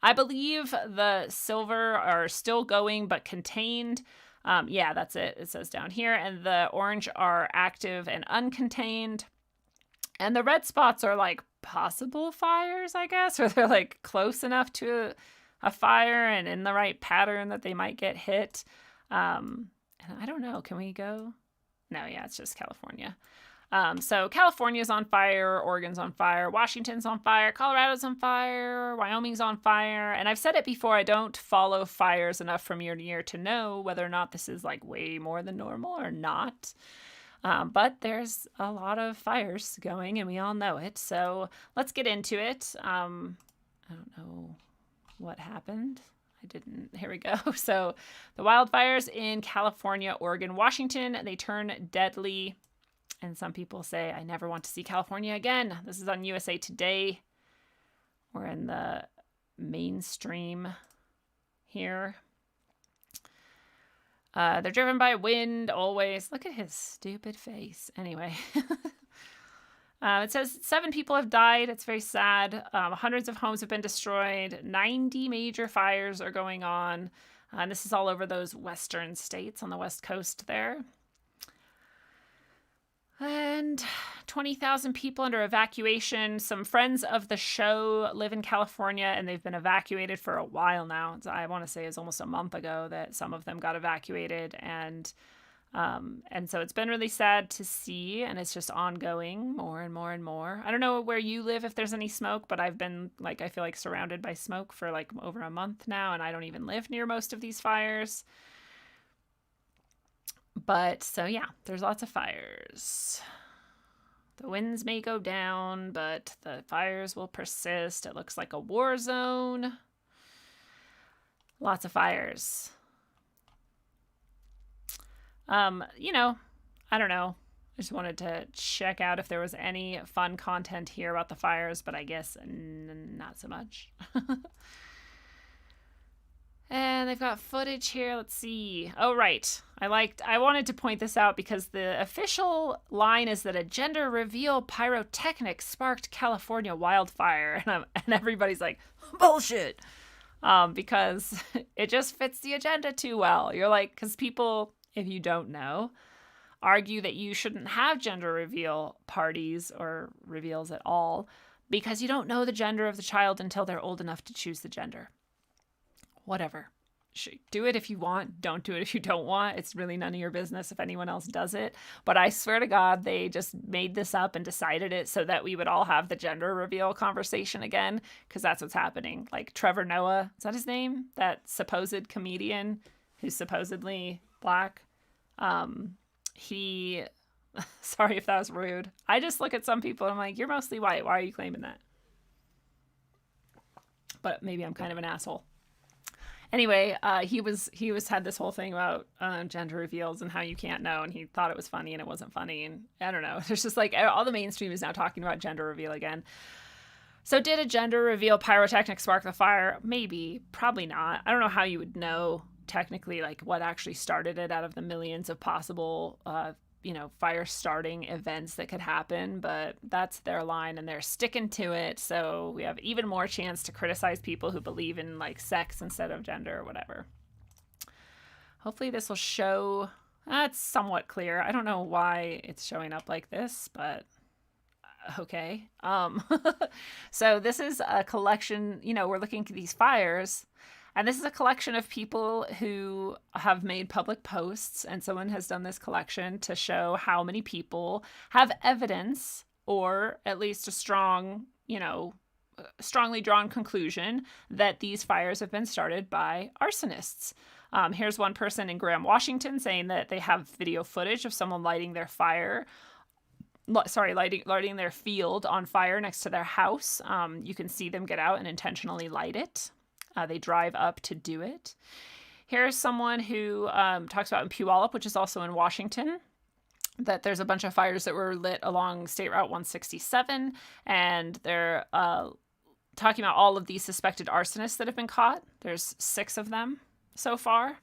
I believe the silver are still going but contained. Yeah, that's it. It says down here. And the orange are active and uncontained. And the red spots are like possible fires, I guess, or they're like close enough to a fire and in the right pattern that they might get hit. And I don't know. Can we go? No, yeah, it's just California. So California's on fire, Oregon's on fire, Washington's on fire, Colorado's on fire, Wyoming's on fire. And I've said it before, I don't follow fires enough from year to year to know whether or not this is like way more than normal or not. But there's a lot of fires going and we all know it. So let's get into it. I don't know what happened. Here we go. So the wildfires in California, Oregon, Washington, they turn deadly. And some people say, I never want to see California again. This is on USA Today. We're in the mainstream here. They're driven by wind always. Look at his stupid face. Anyway. It says 7 people have died. It's very sad. Hundreds of homes have been destroyed. 90 major fires are going on. And this is all over those western states on the west coast there. And 20,000 people under evacuation. Some friends of the show live in California, and they've been evacuated for a while now. I want to say it's almost a month ago that some of them got evacuated, and so it's been really sad to see, and it's just ongoing more and more and more. I don't know where you live if there's any smoke, but I've been I feel like surrounded by smoke for like over a month now, and I don't even live near most of these fires. But so yeah, there's lots of fires. The winds may go down, but the fires will persist. It looks like a war zone. Lots of fires. I don't know. I just wanted to check out if there was any fun content here about the fires, but I guess not so much. And they've got footage here. Let's see. Oh, right. I wanted to point this out because the official line is that a gender reveal pyrotechnics sparked California wildfire. And everybody's like, bullshit. Because it just fits the agenda too well. You're like, because people, if you don't know, argue that you shouldn't have gender reveal parties or reveals at all because you don't know the gender of the child until they're old enough to choose the gender. Whatever. Do it if you want. Don't do it if you don't want. It's really none of your business if anyone else does it. But I swear to God, they just made this up and decided it so that we would all have the gender reveal conversation again, because that's what's happening. Like Trevor Noah, is that his name? That supposed comedian who's supposedly black. He, sorry if that was rude. I just look at some people and I'm like, you're mostly white. Why are you claiming that? But maybe I'm kind of an asshole. Anyway, he had this whole thing about gender reveals and how you can't know, and he thought it was funny and it wasn't funny, and I don't know. There's just like all the mainstream is now talking about gender reveal again. So did a gender reveal pyrotechnic spark the fire? Maybe, probably not. I don't know how you would know technically like what actually started it out of the millions of possible fire starting events that could happen, but that's their line and they're sticking to it. So we have even more chance to criticize people who believe in like sex instead of gender or whatever. Hopefully this will show. It's somewhat clear. I don't know why it's showing up like this, but okay. So this is a collection, we're looking at these fires. And this is a collection of people who have made public posts, and someone has done this collection to show how many people have evidence, or at least a strongly drawn conclusion that these fires have been started by arsonists. Here's one person in Graham, Washington, saying that they have video footage of someone lighting their field on fire next to their house. You can see them get out and intentionally light it. They drive up to do it. Here's someone who talks about in Puyallup, which is also in Washington, that there's a bunch of fires that were lit along State Route 167, and they're talking about all of these suspected arsonists that have been caught. There's 6 of them so far.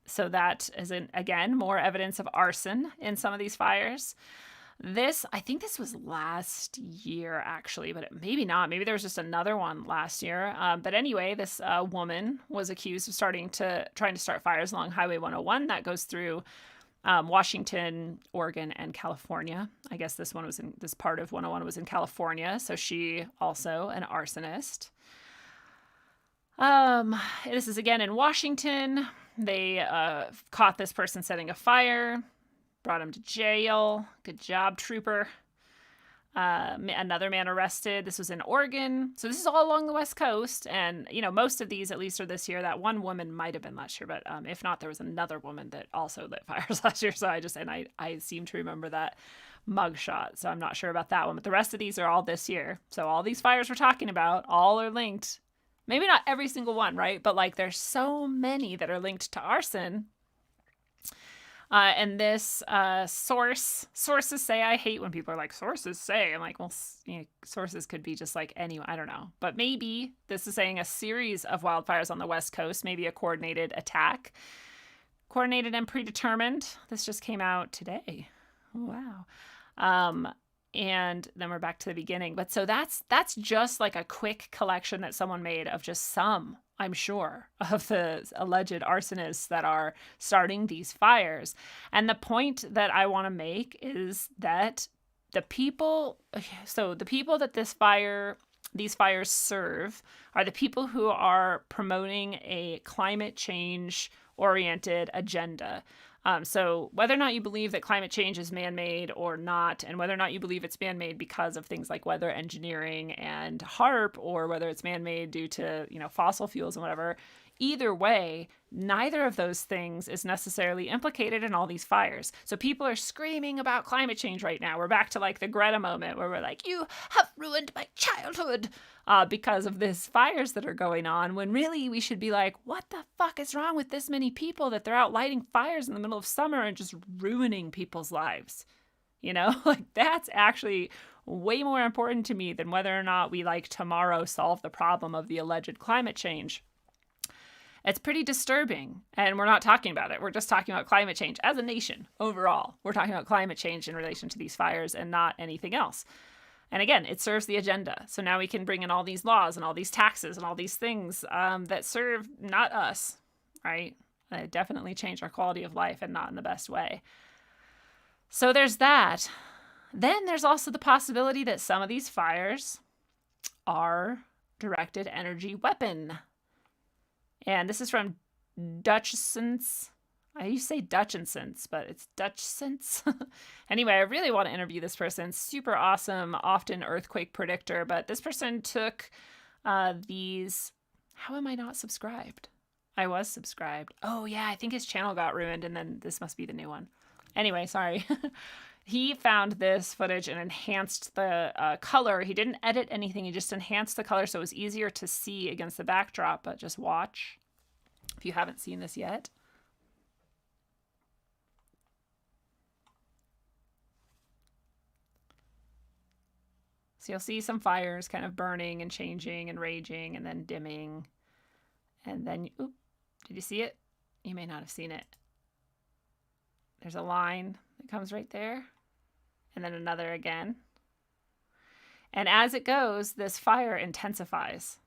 So that is, again, more evidence of arson in some of these fires. I think this was last year, actually, but maybe not. Maybe there was just another one last year. But anyway, this woman was accused of trying to start fires along Highway 101. That goes through Washington, Oregon, and California. I guess this part of 101 was in California. So she also an arsonist. This is again in Washington. They caught this person setting a fire. brought him to jail. Good job, trooper. Another man arrested. This was in Oregon. So this is all along the West Coast. And, most of these at least are this year. That one woman might have been last year, but if not, there was another woman that also lit fires last year. So I seem to remember that mugshot. So I'm not sure about that one. But the rest of these are all this year. So all these fires we're talking about, all are linked. Maybe not every single one, right? But there's so many that are linked to arson. And this sources say, I hate when people are like, sources say. I'm like, well, sources could be just like anyone. I don't know. But maybe this is saying a series of wildfires on the West Coast, maybe a coordinated attack. Coordinated and predetermined. This just came out today. Wow. And then we're back to the beginning. But so that's just like a quick collection that someone made of just some, I'm sure, of the alleged arsonists that are starting these fires. And the point that I want to make is that the people that these fires serve are the people who are promoting a climate change oriented agenda. So whether or not you believe that climate change is man-made or not, and whether or not you believe it's man-made because of things like weather engineering and HARP, or whether it's man-made due to, fossil fuels and whatever, either way, neither of those things is necessarily implicated in all these fires. So people are screaming about climate change right now. We're back to the Greta moment where we're like, you have ruined my childhood because of these fires that are going on, when really we should be like, what the fuck is wrong with this many people that they're out lighting fires in the middle of summer and just ruining people's lives? That's actually way more important to me than whether or not we tomorrow solve the problem of the alleged climate change. It's pretty disturbing, and we're not talking about it. We're just talking about climate change as a nation overall. We're talking about climate change in relation to these fires and not anything else. And again, it serves the agenda. So now we can bring in all these laws and all these taxes and all these things that serve not us, right? They definitely change our quality of life and not in the best way. So there's that. Then there's also the possibility that some of these fires are directed energy weapon. And this is from Dutchson's. I used to say Dutchinson's, but it's Dutchson's. Anyway, I really want to interview this person. Super awesome, often earthquake predictor. But this person took these. How am I not subscribed? I was subscribed. Oh, yeah, I think his channel got ruined, and then this must be the new one. Anyway, sorry. He found this footage and enhanced the color. He didn't edit anything. He just enhanced the color so it was easier to see against the backdrop. But just watch if you haven't seen this yet. So you'll see some fires kind of burning and changing and raging and then dimming. And then, oop, did you see it? You may not have seen it. There's a line that comes right there. And then another again. And as it goes, this fire intensifies.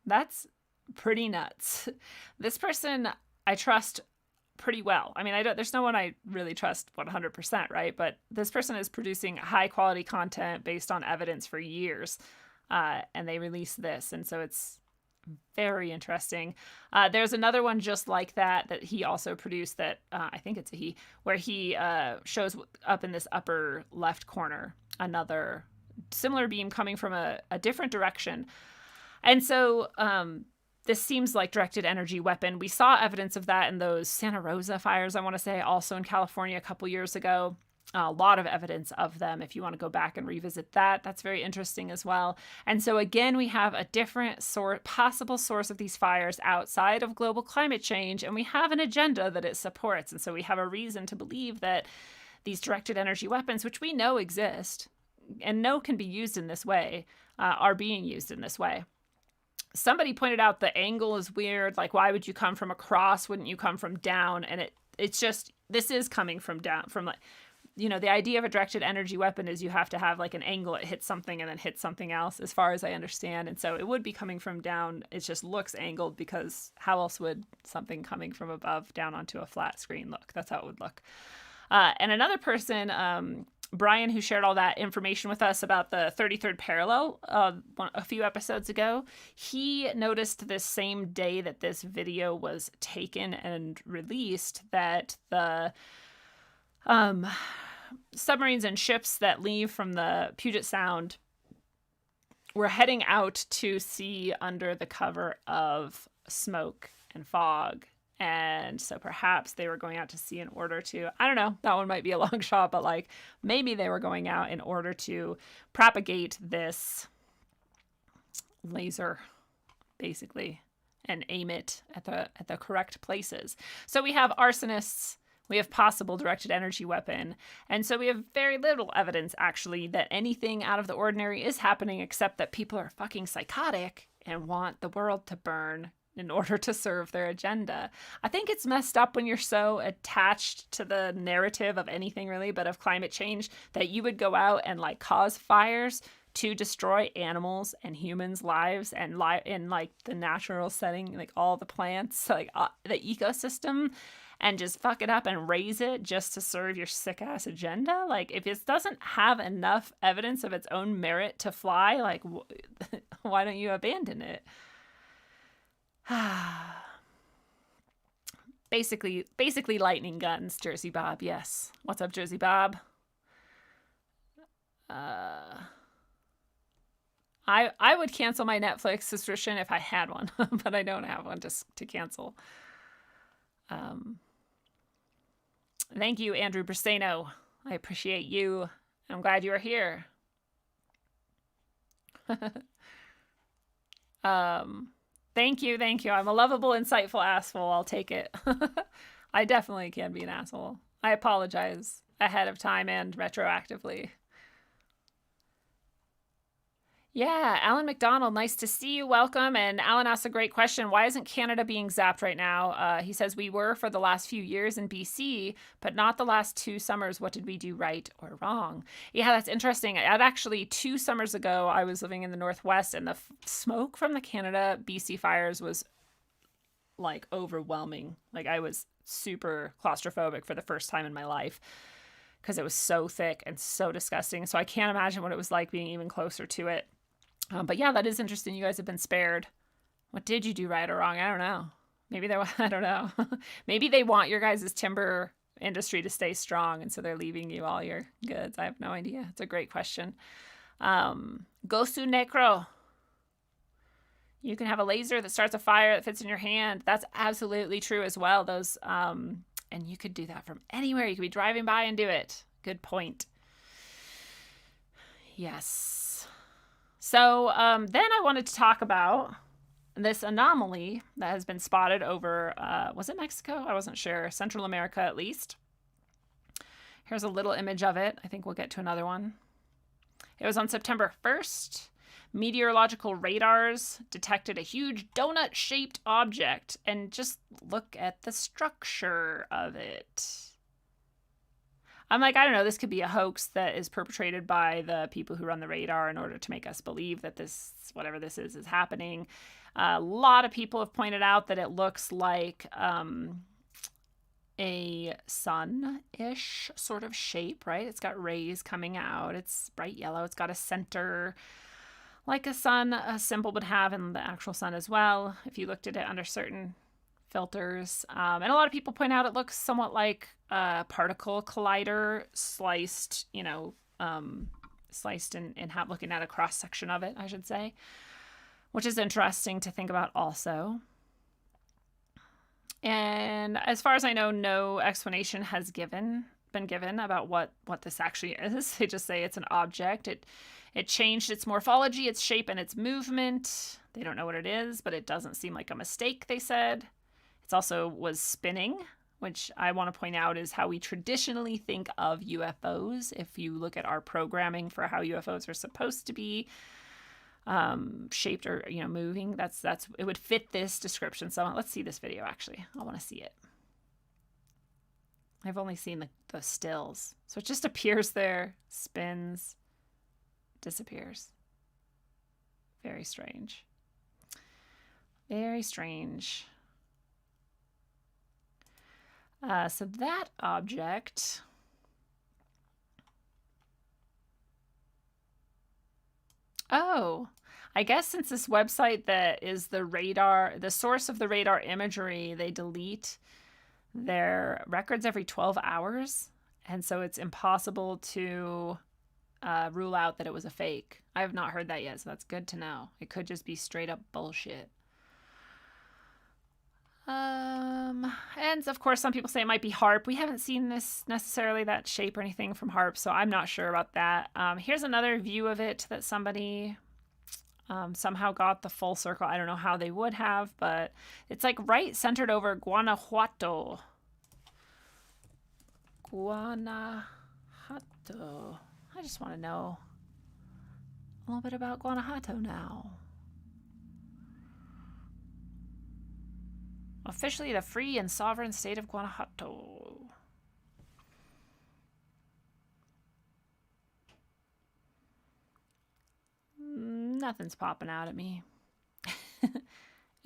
That's pretty nuts. This person I trust pretty well. I mean, there's no one I really trust 100%, right? But this person is producing high quality content based on evidence for years. And they release this. And so it's very interesting. There's another one just like that he also produced that I think it's a he, where he shows up in this upper left corner another similar beam coming from a different direction. And so this seems like directed energy weapon. We saw evidence of that in those Santa Rosa fires, I want to say, also in California a couple years ago. A lot of evidence of them. If you want to go back and revisit that, that's very interesting as well. And so again, we have a different possible source of these fires outside of global climate change, and we have an agenda that it supports. And so we have a reason to believe that these directed energy weapons, which we know exist and know can be used in this way, are being used in this way. Somebody pointed out the angle is weird. Like, why would you come from across? Wouldn't you come from down? And it's just, this is coming from down, from the idea of a directed energy weapon is you have to have an angle, it hits something and then hits something else, as far as I understand. And so it would be coming from down. It just looks angled because how else would something coming from above down onto a flat screen look? That's how it would look. And another person Brian, who shared all that information with us about the 33rd parallel a few episodes ago, he noticed this same day that this video was taken and released that the submarines and ships that leave from the Puget Sound were heading out to sea under the cover of smoke and fog. And so perhaps they were going out to sea in order to, I don't know, that one might be a long shot, but like maybe they were going out in order to propagate this laser, basically, and aim it at the correct places. So we have arsonists, we have possible directed energy weapon, and so we have very little evidence, actually, that anything out of the ordinary is happening, except that people are fucking psychotic and want the world to burn in order to serve their agenda. I think it's messed up when you're so attached to the narrative of anything really, but of climate change, that you would go out and like cause fires to destroy animals and humans' lives and in like the natural setting, like all the plants, like the ecosystem, and just fuck it up and raise it just to serve your sick ass agenda. Like if it doesn't have enough evidence of its own merit to fly, like why don't you abandon it? basically lightning guns, Jersey Bob. Yes. What's up, Jersey Bob? I would cancel my Netflix subscription if I had one, but I don't have one to cancel. Thank you, Andrew Bristano. I appreciate you. I'm glad you are here. Thank you. I'm a lovable, insightful asshole. I'll take it. I definitely can be an asshole. I apologize ahead of time and retroactively. Yeah, Alan McDonald, nice to see you. Welcome. And Alan asked a great question. Why isn't Canada being zapped right now? He says, we were for the last few years in BC, but not the last 2 summers. What did we do right or wrong? Yeah, that's interesting. Actually, 2 summers ago, I was living in the Northwest, and the smoke from the Canada BC fires was like overwhelming. Like I was super claustrophobic for the first time in my life because it was so thick and so disgusting. So I can't imagine what it was like being even closer to it. But yeah, that is interesting. You guys have been spared. What did you do right or wrong? I don't know. Maybe I don't know. Maybe they want your guys' timber industry to stay strong, and so they're leaving you all your goods. I have no idea. It's a great question. Gosu Necro. You can have a laser that starts a fire that fits in your hand. That's absolutely true as well. Those, and you could do that from anywhere. You could be driving by and do it. Good point. Yes. So then I wanted to talk about this anomaly that has been spotted over, was it Mexico? I wasn't sure. Central America, at least. Here's a little image of it. I think we'll get to another one. It was on September 1st. Meteorological radars detected a huge donut-shaped object. And just look at the structure of it. I'm like, I don't know, this could be a hoax that is perpetrated by the people who run the radar in order to make us believe that this, whatever this is happening. A lot of people have pointed out that it looks like a sun-ish sort of shape, right? It's got rays coming out. It's bright yellow. It's got a center like a sun, a symbol would have in the actual sun as well, if you looked at it under certain filters. And a lot of people point out it looks somewhat like a particle collider sliced, sliced in looking at a cross section of it, I should say, which is interesting to think about also. And as far as I know, no explanation has been given about what this actually is. They just say it's an object. It changed its morphology, its shape, and its movement. They don't know what it is, but it doesn't seem like a mistake, they said. It also was spinning, which I want to point out is how we traditionally think of UFOs. If you look at our programming for how UFOs are supposed to be shaped or moving, that's it would fit this description. So let's see this video. Actually, I want to see it. I've only seen the stills, so it just appears there, spins, disappears. Very strange. Very strange. So that object Oh, I guess since this website that is the source of the radar imagery, they delete their records every 12 hours. And so it's impossible to rule out that it was a fake. I have not heard that yet, so that's good to know. It could just be straight up bullshit. And of course, some people say it might be HARP. We haven't seen this necessarily, that shape or anything from HARP, so I'm not sure about that. Here's another view of it that somebody somehow got the full circle. I don't know how they would have, but it's like right centered over Guanajuato. Guanajuato. I just want to know a little bit about Guanajuato now. Officially the free and sovereign state of Guanajuato. Nothing's popping out at me.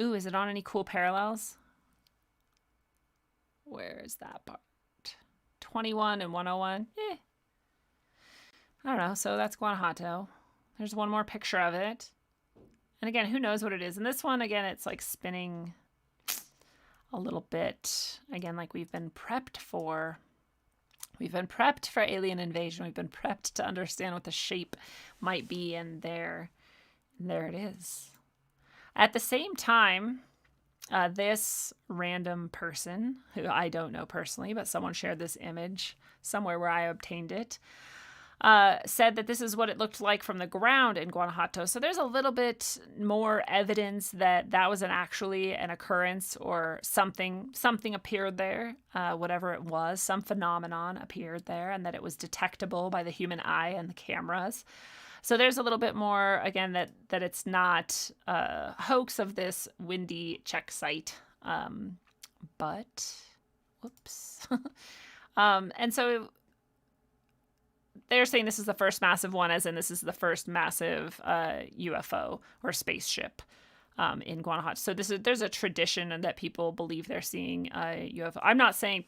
Ooh, is it on any cool parallels? Where is that part? 21 and 101? I don't know. So that's Guanajuato. There's one more picture of it. And again, who knows what it is? And this one, again, it's like spinning a little bit. Again, like we've been prepped for. We've been prepped for alien invasion. We've been prepped to understand what the shape might be. And there it is. At the same time, this random person, who I don't know personally, but someone shared this image somewhere where I obtained it, said that this is what it looked like from the ground in Guanajuato. So there's a little bit more evidence that that was actually an occurrence, or something appeared there, whatever it was, some phenomenon appeared there, and that it was detectable by the human eye and the cameras. So there's a little bit more, again, that it's not a hoax of this windy Czech site. But, whoops. And so they're saying this is the first massive one, as in this is the first massive UFO or spaceship in Guanajuato. So there's a tradition that people believe they're seeing a UFO. I'm not saying,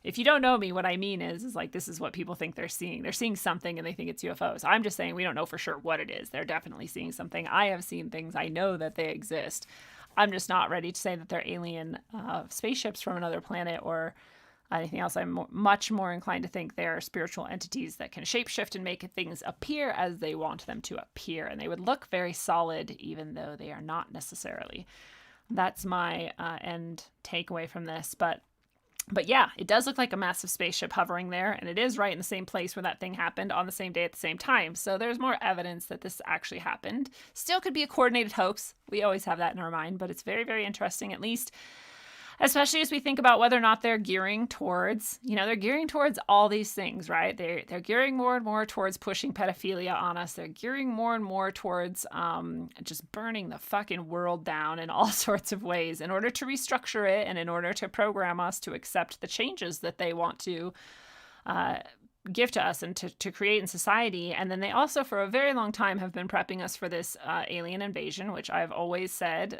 if you don't know me, what I mean is like, this is what people think they're seeing. They're seeing something and they think it's UFOs. I'm just saying we don't know for sure what it is. They're definitely seeing something. I have seen things. I know that they exist. I'm just not ready to say that they're alien spaceships from another planet or anything else. I'm much more inclined to think they're spiritual entities that can shapeshift and make things appear as they want them to appear. And they would look very solid, even though they are not necessarily. That's my end takeaway from this. But yeah, it does look like a massive spaceship hovering there. And it is right in the same place where that thing happened on the same day at the same time. So there's more evidence that this actually happened. Still could be a coordinated hoax. We always have that in our mind. But it's very, very interesting, at least, especially as we think about whether or not they're gearing towards, they're gearing towards all these things, right? They're gearing more and more towards pushing pedophilia on us. They're gearing more and more towards just burning the fucking world down in all sorts of ways in order to restructure it and in order to program us to accept the changes that they want to give to us and to create in society. And then they also, for a very long time, have been prepping us for this alien invasion, which I've always said,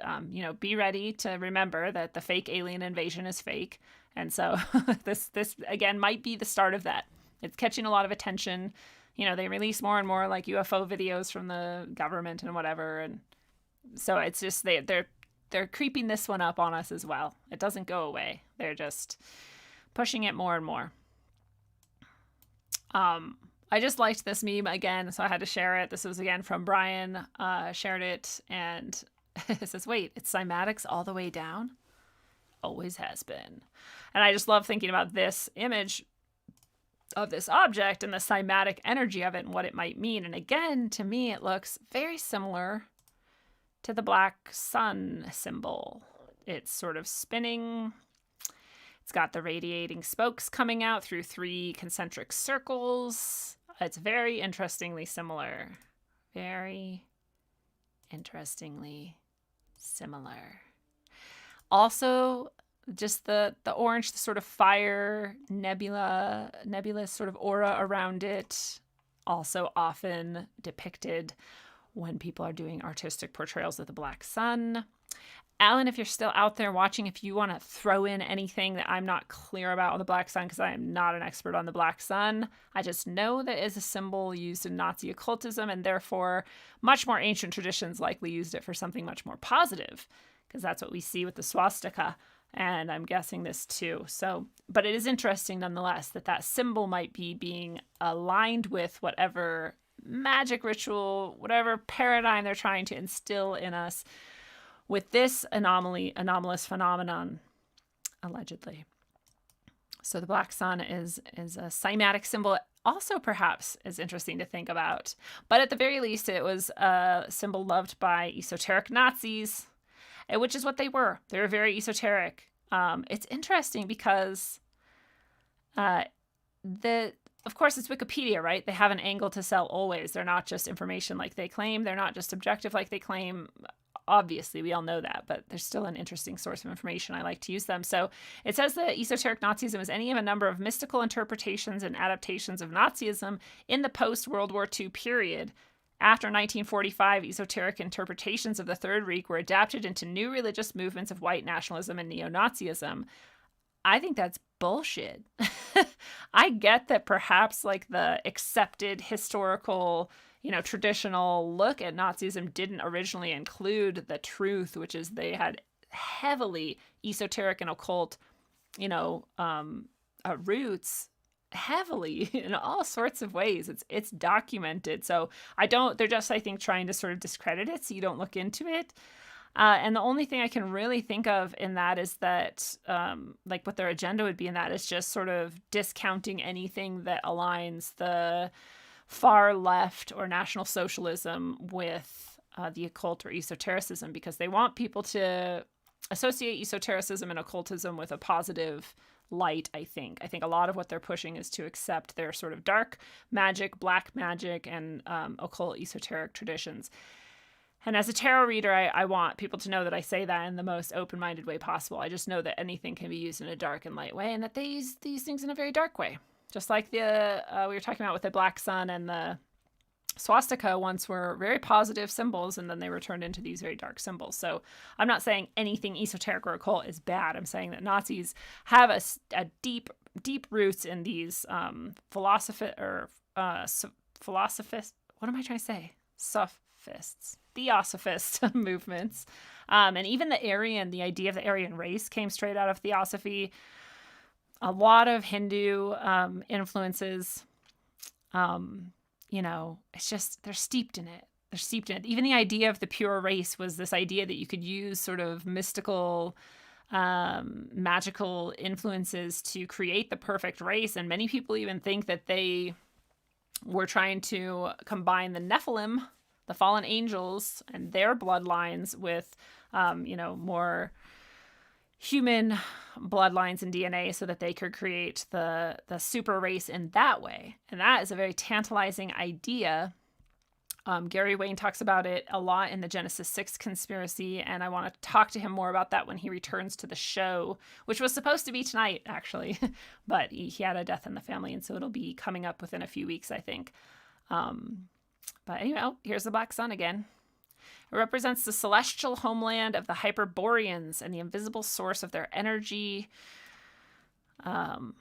be ready to remember that the fake alien invasion is fake. And so this again might be the start of that. It's catching a lot of attention. They release more and more like UFO videos from the government and whatever. And so it's just they're creeping this one up on us as well. It doesn't go away. They're just pushing it more and more. I just liked this meme again, so I had to share it. This was again from Brian, shared it, and it says, wait, it's cymatics all the way down? Always has been. And I just love thinking about this image of this object and the cymatic energy of it and what it might mean. And again, to me, it looks very similar to the black sun symbol. It's sort of spinning. It's got the radiating spokes coming out through 3 concentric circles. It's very interestingly similar. Very interestingly similar. Also, just the orange, the sort of fire nebulous sort of aura around it, also often depicted when people are doing artistic portrayals of the black sun. Alan, if you're still out there watching, if you want to throw in anything that I'm not clear about on the Black Sun, because I am not an expert on the Black Sun, I just know that it is a symbol used in Nazi occultism, and therefore much more ancient traditions likely used it for something much more positive, because that's what we see with the swastika, and I'm guessing this too. So, but it is interesting nonetheless that that symbol might be being aligned with whatever magic ritual, whatever paradigm they're trying to instill in us with this anomalous phenomenon, allegedly. So the Black Sun is a cymatic symbol. Also, perhaps, is interesting to think about. But at the very least, it was a symbol loved by esoteric Nazis, which is what they were. They were very esoteric. It's interesting because of course, it's Wikipedia, right? They have an angle to sell always. They're not just information like they claim. They're not just objective like they claim. Obviously, we all know that, but there's still an interesting source of information. I like to use them. So it says that esoteric Nazism is any of a number of mystical interpretations and adaptations of Nazism in the post-World War II period. After 1945, esoteric interpretations of the Third Reich were adapted into new religious movements of white nationalism and neo-Nazism. I think that's bullshit. I get that perhaps like the accepted historical, traditional look at Nazism didn't originally include the truth, which is they had heavily esoteric and occult, roots, heavily in all sorts of ways. It's documented. So they're just, I think, trying to sort of discredit it so you don't look into it. And the only thing I can really think of in that is that, what their agenda would be in that is just sort of discounting anything that aligns the far left or National Socialism with the occult or esotericism, because they want people to associate esotericism and occultism with a positive light, I think. I think a lot of what they're pushing is to accept their sort of dark magic, black magic, and occult esoteric traditions. And as a tarot reader, I want people to know that I say that in the most open-minded way possible. I just know that anything can be used in a dark and light way, and that they use these things in a very dark way. Just like we were talking about with the Black Sun and the swastika once were very positive symbols, and then they were turned into these very dark symbols. So I'm not saying anything esoteric or occult is bad. I'm saying that Nazis have a deep roots in these philosophist. What am I trying to say? Theosophist movements. And even the idea of the Aryan race came straight out of Theosophy. A lot of Hindu influences, it's just, they're steeped in it. Even the idea of the pure race was this idea that you could use sort of mystical, magical influences to create the perfect race. And many people even think that they were trying to combine the Nephilim, the fallen angels, and their bloodlines with, more human bloodlines and DNA so that they could create the super race in that way. And that is a very tantalizing idea. Gary Wayne talks about it a lot in the Genesis 6 conspiracy, and I want to talk to him more about that when he returns to the show, which was supposed to be tonight, actually. But he had a death in the family, and so it'll be coming up within a few weeks, I think. But anyway, here's the Black Sun again. It represents the celestial homeland of the Hyperboreans and the invisible source of their energy. The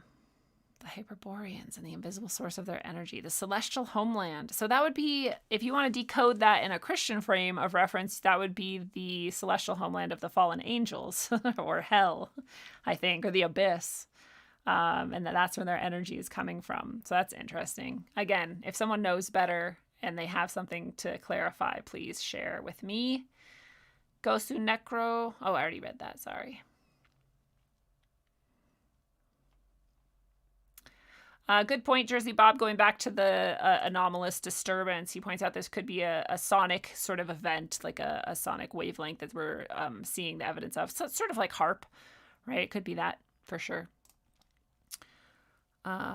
Hyperboreans and the invisible source of their energy. The celestial homeland. So that would be, if you want to decode that in a Christian frame of reference, that would be the celestial homeland of the fallen angels, or hell, I think, or the abyss. And that's where their energy is coming from. So that's interesting. Again, if someone knows better and they have something to clarify, please share with me. Gosu Necro. Oh, I already read that. Sorry. Good point, Jersey Bob. Going back to the anomalous disturbance, he points out this could be a sonic sort of event, like a sonic wavelength that we're seeing the evidence of. So it's sort of like HARP, right? It could be that for sure.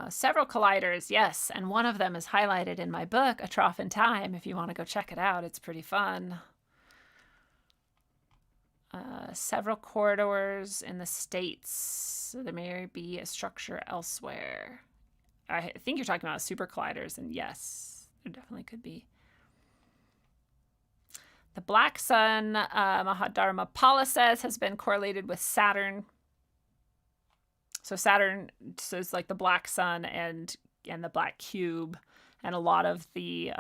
Several colliders, yes, and one of them is highlighted in my book, A Trough in Time, if you want to go check it out. It's pretty fun. Several corridors in the States, so there may be a structure elsewhere. I think you're talking about super colliders, and yes, there definitely could be. The black sun, Mahadharma Pala says, has been correlated with Saturn. So Saturn is like the black sun and the black cube, and a lot of the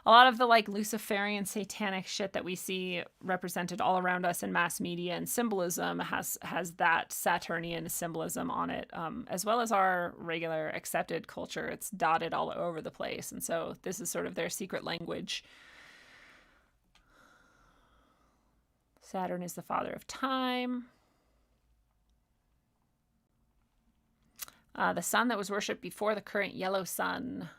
like Luciferian satanic shit that we see represented all around us in mass media and symbolism has that Saturnian symbolism on it, as well as our regular accepted culture. It's dotted all over the place, and so this is sort of their secret language. Saturn is the father of time. The sun that was worshipped before the current yellow sun.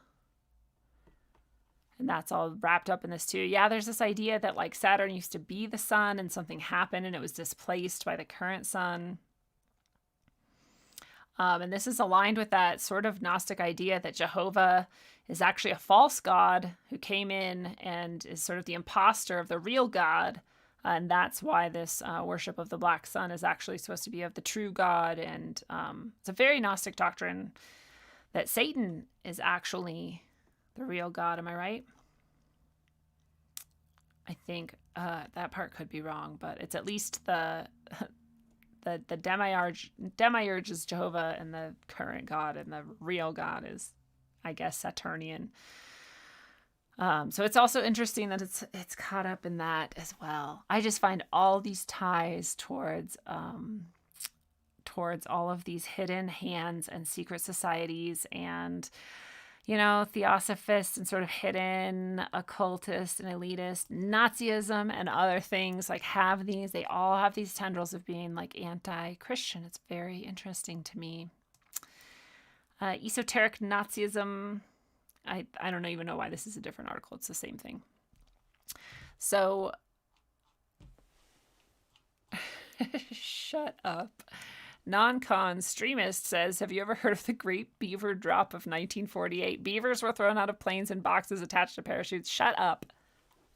And that's all wrapped up in this too. Yeah, there's this idea that like Saturn used to be the sun and something happened and it was displaced by the current sun. And this is aligned with that sort of Gnostic idea that Jehovah is actually a false god who came in and is sort of the imposter of the real God. And that's why this worship of the black sun is actually supposed to be of the true God. And it's a very Gnostic doctrine that Satan is actually the real God. Am I right? I think that part could be wrong, but it's at least the demiurge is Jehovah, and the current God and the real God is, I guess, Saturnian. So it's also interesting that it's caught up in that as well. I just find all these ties towards all of these hidden hands and secret societies and, you know, theosophists and sort of hidden occultist and elitist Nazism and other things like they all have these tendrils of being like anti-Christian. It's very interesting to me. Esoteric Nazism. I don't even know why this is a different article. It's the same thing. So, shut up. Non-con streamist says, have you ever heard of the Great Beaver Drop of 1948? Beavers were thrown out of planes in boxes attached to parachutes. Shut up.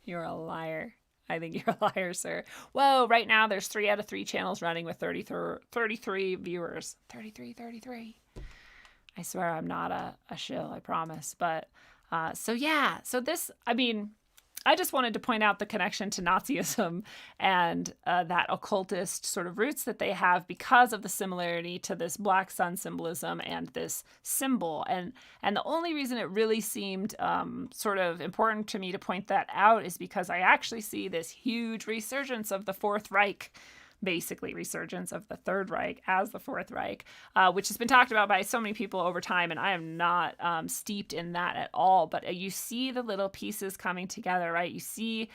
You're a liar. I think you're a liar, sir. Whoa, right now there's 3 out of 3 channels running with 33 viewers. 33. I swear I'm not a shill, I promise. But, so this, I mean, I just wanted to point out the connection to Nazism and that occultist sort of roots that they have because of the similarity to this black sun symbolism and this symbol. And the only reason it really seemed sort of important to me to point that out is because I actually see this huge resurgence of the Fourth Reich, basically resurgence of the Third Reich as the Fourth Reich, which has been talked about by so many people over time, and I am not steeped in that at all. But you see the little pieces coming together, right? You see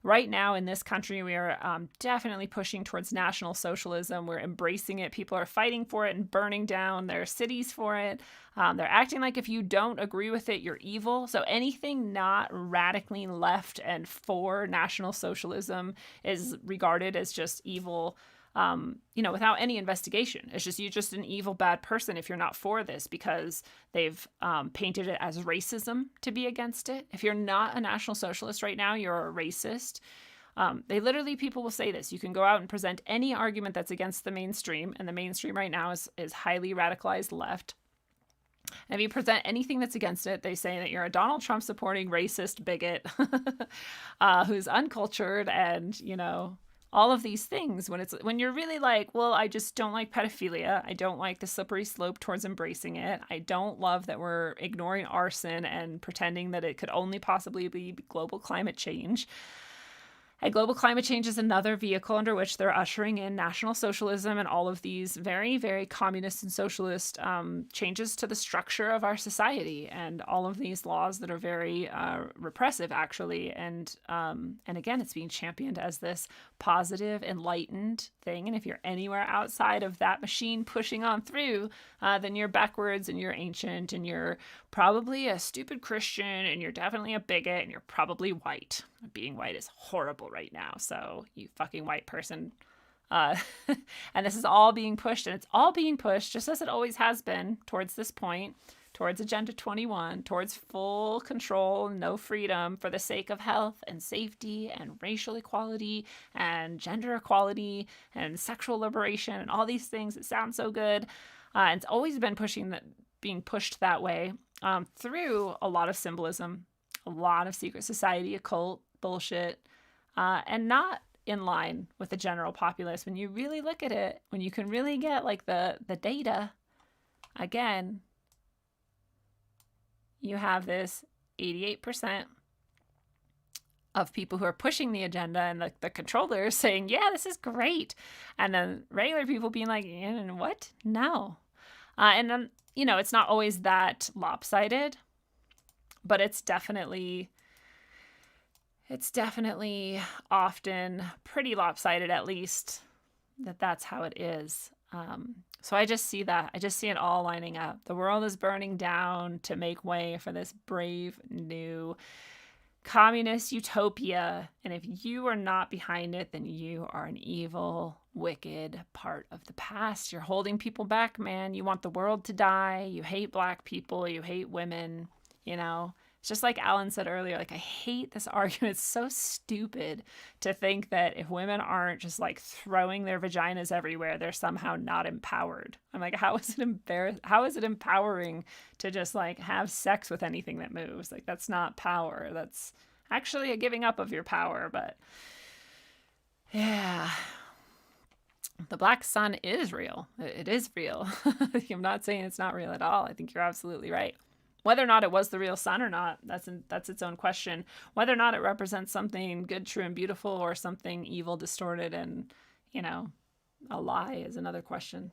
right now in this country, we are definitely pushing towards National Socialism. We're embracing it. People are fighting for it and burning down their cities for it. They're acting like if you don't agree with it, you're evil. So anything not radically left and for National Socialism is regarded as just evil, without any investigation. It's just, you're just an evil, bad person if you're not for this, because they've painted it as racism to be against it. If you're not a National Socialist right now, you're a racist. People will say this. You can go out and present any argument that's against the mainstream, and the mainstream right now is highly radicalized left. And if you present anything that's against it, they say that you're a Donald Trump supporting racist bigot who's uncultured and, all of these things, when you're really like, well, I just don't like pedophilia. I don't like the slippery slope towards embracing it. I don't love that we're ignoring arson and pretending that it could only possibly be global climate change. And global climate change is another vehicle under which they're ushering in National Socialism and all of these very, very communist and socialist changes to the structure of our society, and all of these laws that are very repressive, actually. And again, it's being championed as this positive, enlightened thing. And if you're anywhere outside of that machine pushing on through, then you're backwards and you're ancient and you're probably a stupid Christian and you're definitely a bigot and you're probably white. Being white is horrible right now, so you fucking white person. And this is all being pushed, and it's all being pushed, just as it always has been, towards this point, towards Agenda 21, towards full control, no freedom, for the sake of health and safety and racial equality and gender equality and sexual liberation and all these things that sound so good. And it's always been being pushed that way through a lot of symbolism, a lot of secret society, occult bullshit, and not in line with the general populace. When you really look at it, when you can really get like the data, again, you have this 88% of people who are pushing the agenda and the controllers saying, yeah, this is great. And then regular people being like, what? No. And then, it's not always that lopsided, but it's definitely often pretty lopsided, at least that's how it is. So I just see that. I just see it all lining up. The world is burning down to make way for this brave new communist utopia. And if you are not behind it, then you are an evil, wicked part of the past. You're holding people back, man. You want the world to die. You hate Black people. You hate women. It's just like Alan said earlier, like, I hate this argument. It's so stupid to think that if women aren't just like throwing their vaginas everywhere, they're somehow not empowered. I'm like, how is it empowering to just like have sex with anything that moves? Like, that's not power. That's actually a giving up of your power. But yeah, the black sun is real. It is real. I'm not saying it's not real at all. I think you're absolutely right. Whether or not it was the real sun or not, that's its own question. Whether or not it represents something good, true, and beautiful, or something evil, distorted, and, a lie is another question.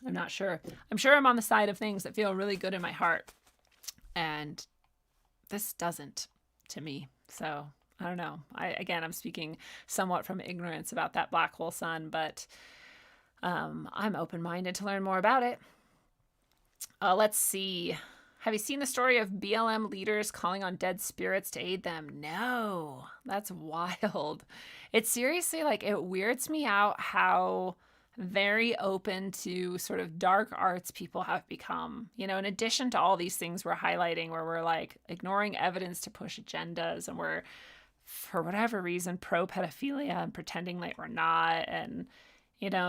I'm not sure. I'm sure I'm on the side of things that feel really good in my heart. And this doesn't to me. So I don't know. I'm speaking somewhat from ignorance about that black hole sun, but I'm open-minded to learn more about it. Let's see. Have you seen the story of BLM leaders calling on dead spirits to aid them? No, that's wild. It's seriously it weirds me out how very open to sort of dark arts people have become. In addition to all these things we're highlighting where we're ignoring evidence to push agendas, and we're, for whatever reason, pro pedophilia and pretending like we're not, and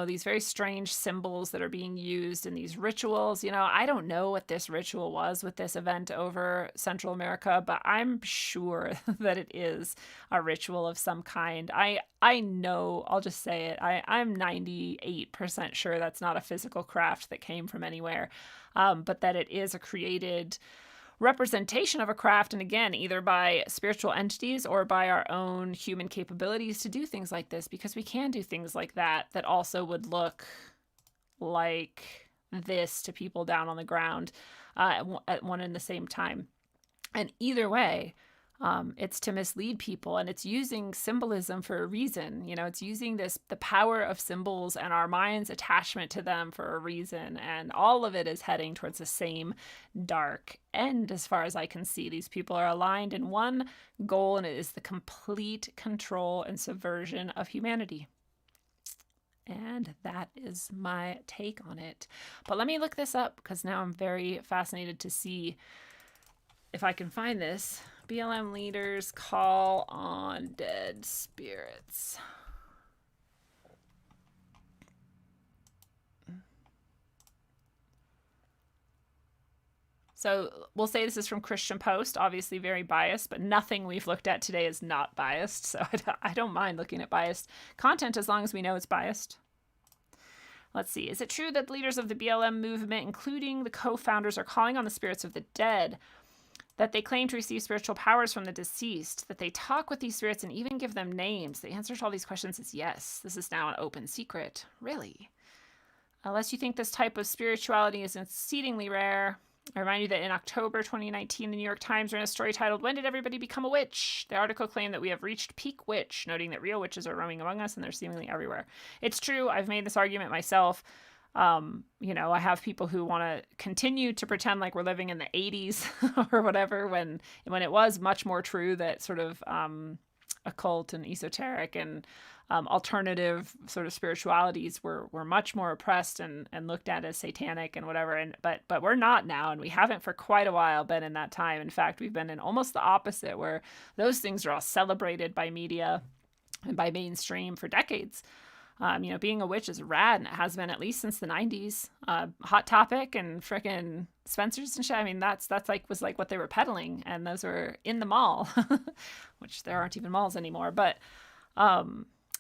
these very strange symbols that are being used in these rituals. I don't know what this ritual was with this event over Central America, but I'm sure that it is a ritual of some kind. I know, I'll just say it, I'm 98% sure that's not a physical craft that came from anywhere, but that it is a created representation of a craft, and again, either by spiritual entities or by our own human capabilities to do things like this, because we can do things like that also would look like this to people down on the ground at one and the same time. And either way, it's to mislead people, and it's using symbolism for a reason. It's using the power of symbols and our mind's attachment to them for a reason. And all of it is heading towards the same dark end, as far as I can see. These people are aligned in one goal, and it is the complete control and subversion of humanity. And that is my take on it. But let me look this up, because now I'm very fascinated to see if I can find this. BLM leaders call on dead spirits. So we'll say this is from Christian Post, obviously very biased, but nothing we've looked at today is not biased. So I don't mind looking at biased content as long as we know it's biased. Let's see. Is it true that leaders of the BLM movement, including the co-founders, are calling on the spirits of the dead, that they claim to receive spiritual powers from the deceased, that they talk with these spirits and even give them names? The answer to all these questions is yes. This is now an open secret. Really? Unless you think this type of spirituality is exceedingly rare, I remind you that in October 2019, the New York Times ran a story titled, "When Did Everybody Become a Witch?" The article claimed that we have reached peak witch, noting that real witches are roaming among us and they're seemingly everywhere. It's true. I've made this argument myself. I have people who want to continue to pretend like we're living in the 80s or whatever, when it was much more true that sort of occult and esoteric and alternative sort of spiritualities were much more oppressed and looked at as satanic and whatever. But we're not now, and we haven't for quite a while been in that time. In fact, we've been in almost the opposite, where those things are all celebrated by media and by mainstream for decades. You know, being a witch is rad, and it has been at least since the 90s. Hot Topic and frickin' Spencer's and shit. I mean, that's like was like what they were peddling, and those were in the mall, which there aren't even malls anymore. But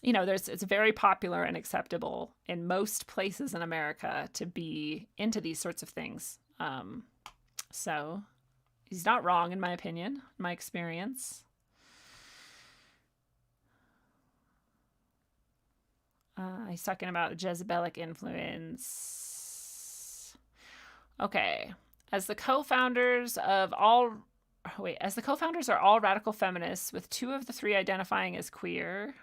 you know, it's very popular and acceptable in most places in America to be into these sorts of things. So he's not wrong, in my opinion, my experience. He's talking about Jezebelic influence. Okay. As the co-founders are all radical feminists, with 2 of the 3 identifying as queer.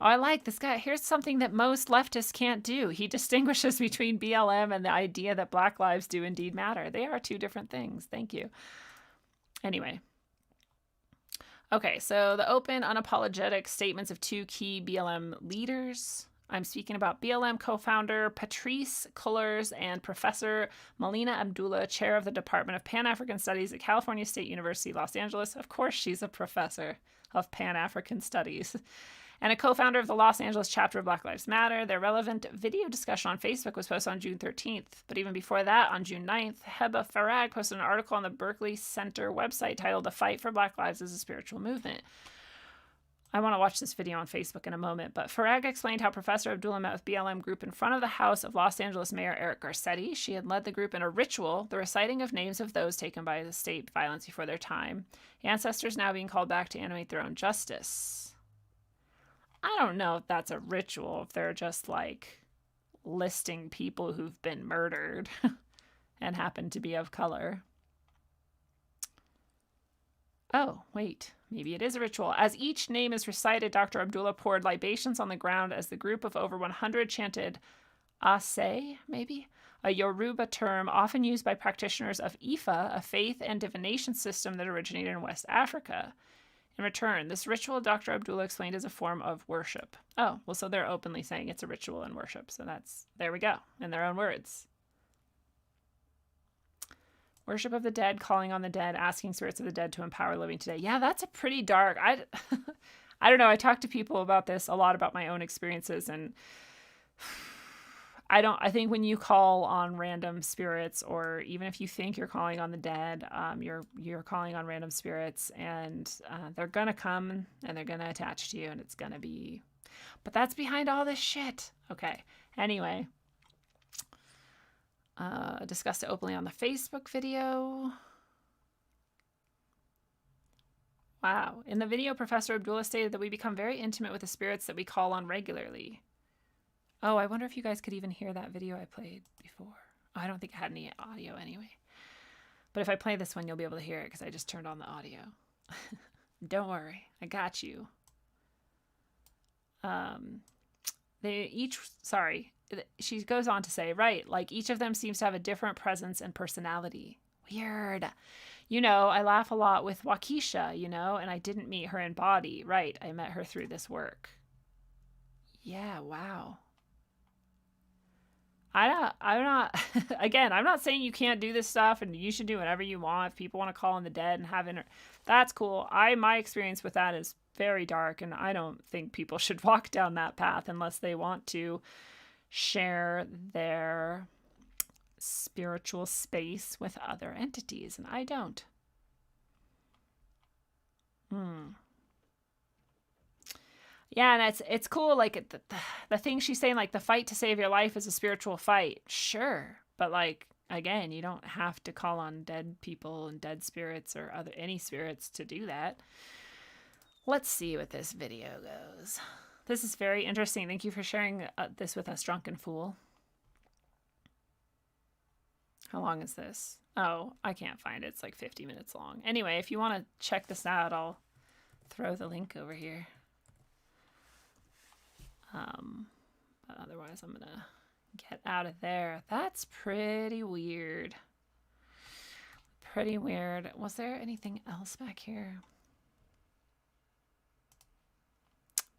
Oh, I like this guy. Here's something that most leftists can't do. He distinguishes between BLM and the idea that Black lives do indeed matter. They are 2 different things. Thank you. Anyway. Okay, so the open, unapologetic statements of 2 key BLM leaders. I'm speaking about BLM co-founder Patrice Cullors and Professor Melina Abdullah, chair of the Department of Pan-African Studies at California State University, Los Angeles. Of course, she's a professor of Pan-African Studies. And a co-founder of the Los Angeles chapter of Black Lives Matter. Their relevant video discussion on Facebook was posted on June 13th. But even before that, on June 9th, Heba Farag posted an article on the Berkeley Center website titled "The Fight for Black Lives as a Spiritual Movement." I want to watch this video on Facebook in a moment, but Farag explained how Professor Abdullah met with BLM group in front of the house of Los Angeles Mayor Eric Garcetti. She had led the group in a ritual, the reciting of names of those taken by the state violence before their time, ancestors now being called back to animate their own justice. I don't know if that's a ritual, if they're just like listing people who've been murdered and happen to be of color. Oh, wait, maybe it is a ritual. As each name is recited, Dr. Abdullah poured libations on the ground as the group of over 100 chanted Ase, maybe? A Yoruba term often used by practitioners of Ifa, a faith and divination system that originated in West Africa. In return, this ritual, Dr. Abdullah explained, is a form of worship. Oh, well, so they're openly saying it's a ritual and worship. So there we go, in their own words. Worship of the dead, calling on the dead, asking spirits of the dead to empower living today. Yeah, that's a pretty dark. I don't know. I talk to people about this a lot, about my own experiences, and I think when you call on random spirits, or even if you think you're calling on the dead, you're calling on random spirits, and they're gonna come and they're gonna attach to you, and it's gonna be. But that's behind all this shit. Okay. Anyway, discussed it openly on the Facebook video. Wow. In the video, Professor Abdullah stated that we become very intimate with the spirits that we call on regularly. Oh, I wonder if you guys could even hear that video I played before. Oh, I don't think I had any audio anyway. But if I play this one, you'll be able to hear it because I just turned on the audio. Don't worry. I got you. She goes on to say, right, like each of them seems to have a different presence and personality. Weird. You know, I laugh a lot with Waukesha, you know, and I didn't meet her in body. Right. I met her through this work. Yeah, wow. I'm not, again, I'm not saying you can't do this stuff and you should do whatever you want. If people want to call in the dead and have that's cool. My experience with that is very dark, and I don't think people should walk down that path unless they want to share their spiritual space with other entities, and I don't. Yeah, and it's cool, like, the thing she's saying, like, the fight to save your life is a spiritual fight. Sure. But, like, again, you don't have to call on dead people and dead spirits or any spirits to do that. Let's see what this video goes. This is very interesting. Thank you for sharing this with us, Drunken Fool. How long is this? Oh, I can't find it. It's like 50 minutes long. Anyway, if you want to check this out, I'll throw the link over here. But otherwise I'm gonna get out of there. That's pretty weird. Pretty weird. Was there anything else back here?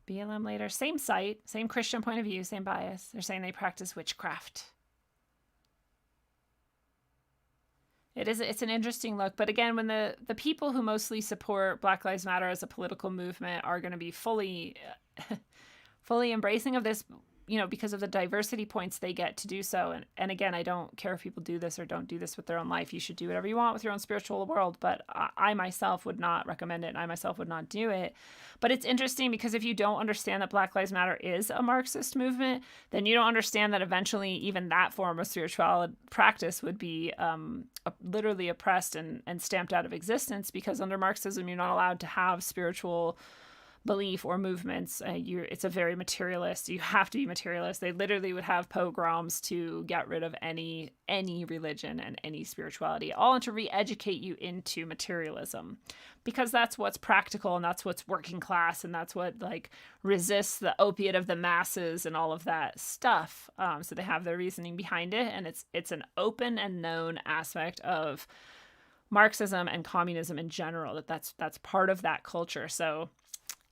BLM later. Same site, same Christian point of view, same bias. They're saying they practice witchcraft. It's an interesting look. But again, when the people who mostly support Black Lives Matter as a political movement are going to be fully embracing of this, because of the diversity points they get to do so. And again, I don't care if people do this or don't do this with their own life. You should do whatever you want with your own spiritual world. But I myself would not recommend it. And I myself would not do it. But it's interesting because if you don't understand that Black Lives Matter is a Marxist movement, then you don't understand that eventually even that form of spiritual practice would be literally oppressed and stamped out of existence, because under Marxism, you're not allowed to have spiritual belief or movements. It's a very materialist. You have to be materialist. They literally would have pogroms to get rid of any religion and any spirituality, all to re-educate you into materialism, because that's what's practical and that's what's working class and that's what resists the opiate of the masses and all of that stuff. So they have their reasoning behind it, and it's an open and known aspect of Marxism and communism in general that's part of that culture. So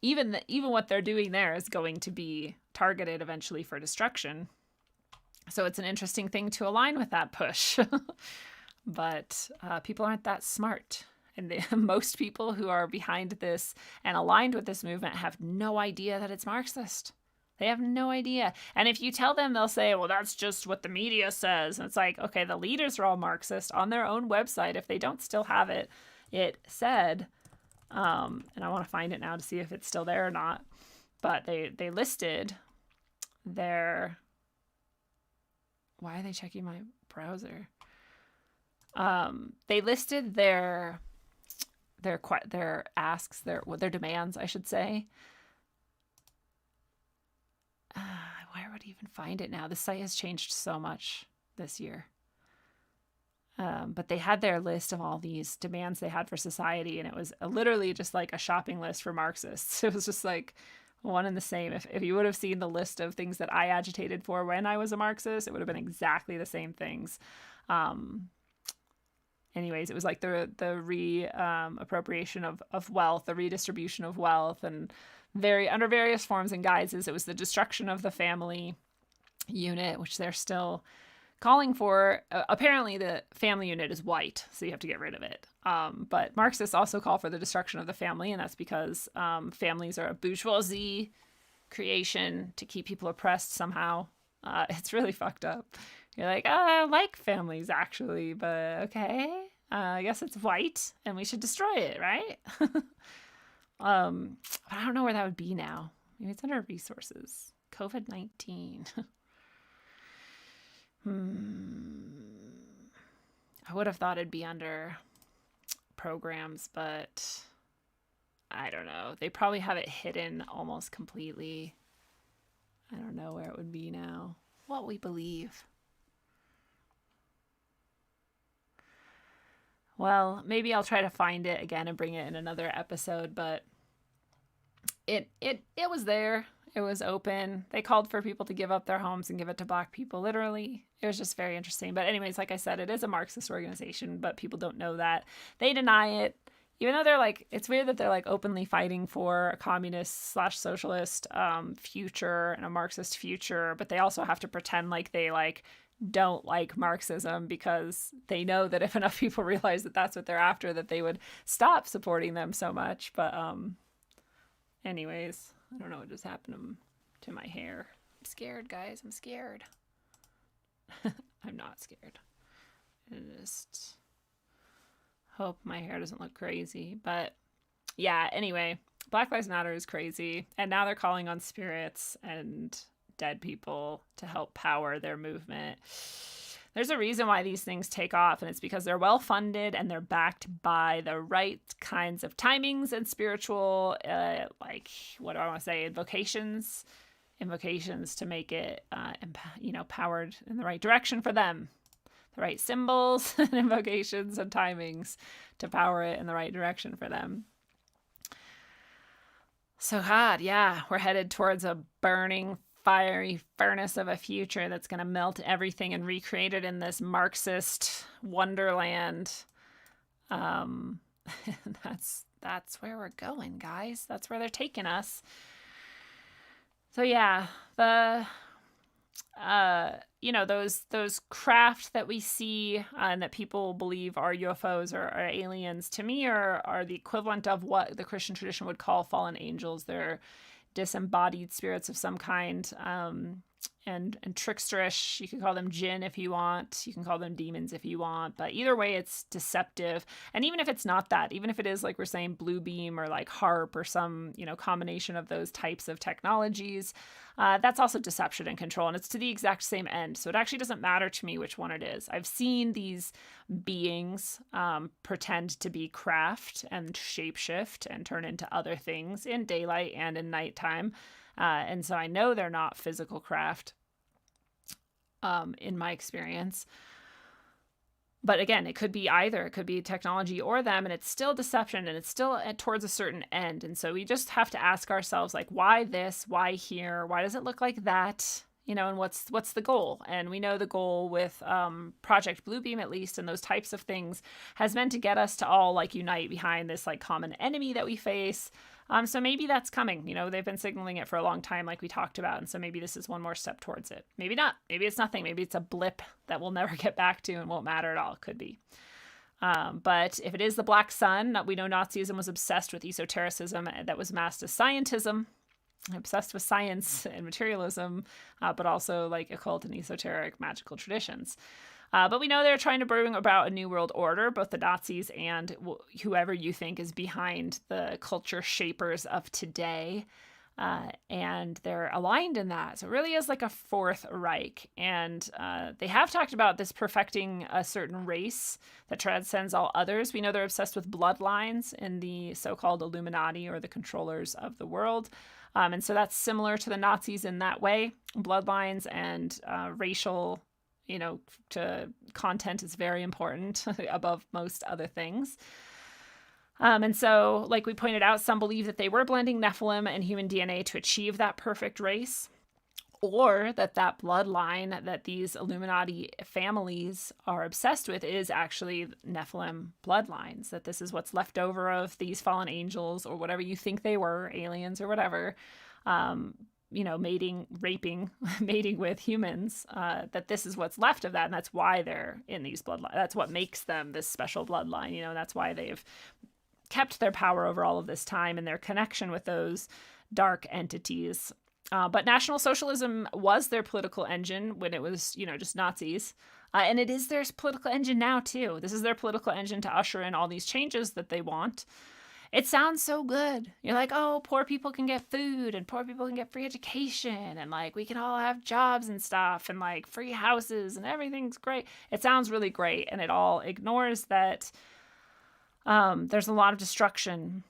even what they're doing there is going to be targeted eventually for destruction. So it's an interesting thing to align with that push. But people aren't that smart. And most people who are behind this and aligned with this movement have no idea that it's Marxist. They have no idea. And if you tell them, they'll say, well, that's just what the media says. And it's like, okay, the leaders are all Marxist on their own website. If they don't still have it said... and I want to find it now to see if it's still there or not. But they listed their... Why are they checking my browser? They listed their asks, their demands, I should say. Where would I even find it now? The site has changed so much this year. But they had their list of all these demands they had for society, and it was literally just like a shopping list for Marxists. It was just like one and the same. If you would have seen the list of things that I agitated for when I was a Marxist, it would have been exactly the same things. Anyways, it was like the appropriation of wealth, the redistribution of wealth, and under various forms and guises. It was the destruction of the family unit, which they're still calling for. Apparently the family unit is white, so you have to get rid of it. But Marxists also call for the destruction of the family, and that's because families are a bourgeoisie creation to keep people oppressed somehow. It's really fucked up. You're like, I like families actually, but okay. I guess it's white and we should destroy it, right? But I don't know where that would be now. Maybe it's under resources. COVID-19. I would have thought it'd be under programs, but I don't know. They probably have it hidden almost completely. I don't know where it would be now. What we believe. Well, maybe I'll try to find it again and bring it in another episode, but it was there. It was open. They called for people to give up their homes and give it to Black people, literally. It was just very interesting. But anyways, like I said, it is a Marxist organization, but people don't know that. They deny it. Even though it's weird that they're openly fighting for a communist/socialist future and a Marxist future, but they also have to pretend like they don't like Marxism, because they know that if enough people realize that that's what they're after, that they would stop supporting them so much. But anyways, I don't know what just happened to my hair. I'm scared, guys. I'm scared. I'm not scared. I just hope my hair doesn't look crazy. But yeah, anyway, Black Lives Matter is crazy. And now they're calling on spirits and dead people to help power their movement. There's a reason why these things take off, and it's because they're well funded and they're backed by the right kinds of timings and spiritual, what do I want to say, invocations to make it, powered in the right direction for them. The right symbols and invocations and timings to power it in the right direction for them. So God, yeah, we're headed towards a burning, fiery furnace of a future that's going to melt everything and recreate it in this Marxist wonderland. That's where we're going, guys. That's where they're taking us. So yeah, those craft that we see and that people believe are UFOs or are aliens, to me are the equivalent of what the Christian tradition would call fallen angels. They're disembodied spirits of some kind, and tricksterish. You can call them jinn if you want. You can call them demons if you want. But either way, it's deceptive. And even if it's not that, even if it is, like we're saying, blue beam or like HARP or some, combination of those types of technologies, that's also deception and control. And it's to the exact same end. So it actually doesn't matter to me which one it is. I've seen these beings pretend to be craft and shapeshift and turn into other things in daylight and in nighttime. And so I know they're not physical craft, in my experience. But again, it could be either. It could be technology or them, and it's still deception, and it's still towards a certain end. And so we just have to ask ourselves, like, why this? Why here? Why does it look like that? And what's the goal? And we know the goal with Project Bluebeam, at least, and those types of things, has been to get us to all like unite behind this like common enemy that we face. So maybe that's coming. They've been signaling it for a long time, like we talked about. And so maybe this is one more step towards it. Maybe not. Maybe it's nothing. Maybe it's a blip that we'll never get back to and won't matter at all. Could be. But if it is the Black Sun, we know Nazism was obsessed with esotericism that was masked as scientism, obsessed with science and materialism, but also like occult and esoteric magical traditions. But we know they're trying to bring about a new world order, both the Nazis and whoever you think is behind the culture shapers of today. And they're aligned in that. So it really is like a Fourth Reich. And they have talked about this perfecting a certain race that transcends all others. We know they're obsessed with bloodlines in the so-called Illuminati, or the controllers of the world. And so that's similar to the Nazis in that way. Bloodlines and racial to content is very important above most other things. And so, like we pointed out, some believe that they were blending Nephilim and human DNA to achieve that perfect race, or that bloodline that these Illuminati families are obsessed with is actually Nephilim bloodlines, that this is what's left over of these fallen angels or whatever you think they were, aliens or whatever, mating with humans, that this is what's left of that. And that's why they're in these bloodlines. That's what makes them this special bloodline. That's why they've kept their power over all of this time and their connection with those dark entities. But National Socialism was their political engine when it was, just Nazis. And it is their political engine now, too. This is their political engine to usher in all these changes that they want. It sounds so good. You're like, oh, poor people can get food and poor people can get free education and like we can all have jobs and stuff and like free houses and everything's great. It sounds really great, and it all ignores that there's a lot of destruction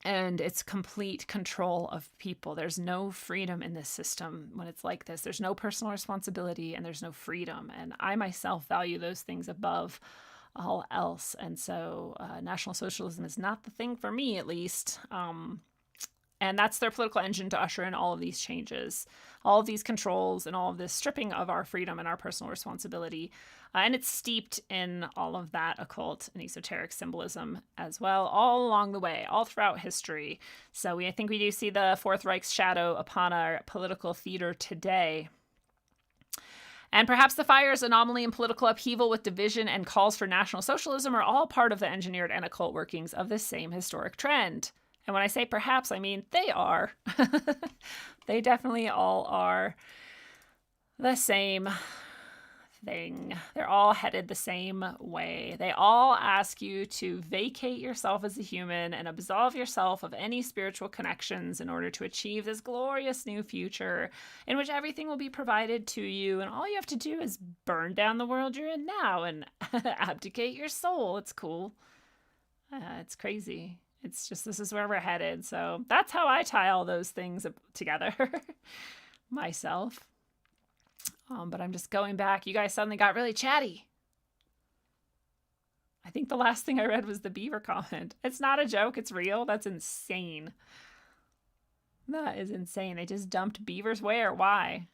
and it's complete control of people. There's no freedom in this system when it's like this. There's no personal responsibility and there's no freedom. And I myself value those things above all else. And so National Socialism is not the thing for me, at least. And that's their political engine to usher in all of these changes, all of these controls, and all of this stripping of our freedom and our personal responsibility. And it's steeped in all of that occult and esoteric symbolism as well, all along the way, all throughout history. So I think we do see the Fourth Reich's shadow upon our political theater today. And perhaps the fires, anomaly, and political upheaval with division and calls for National Socialism are all part of the engineered and occult workings of this same historic trend. And when I say perhaps, I mean they are. They definitely all are the same thing. They're all headed the same way. They all ask you to vacate yourself as a human and absolve yourself of any spiritual connections in order to achieve this glorious new future in which everything will be provided to you. And all you have to do is burn down the world you're in now and abdicate your soul. It's cool. It's crazy. It's just, this is where we're headed. So that's how I tie all those things together myself. But I'm just going back. You guys suddenly got really chatty. I think the last thing I read was the beaver comment. It's not a joke. It's real. That's insane. That is insane. They just dumped beavers where? Why?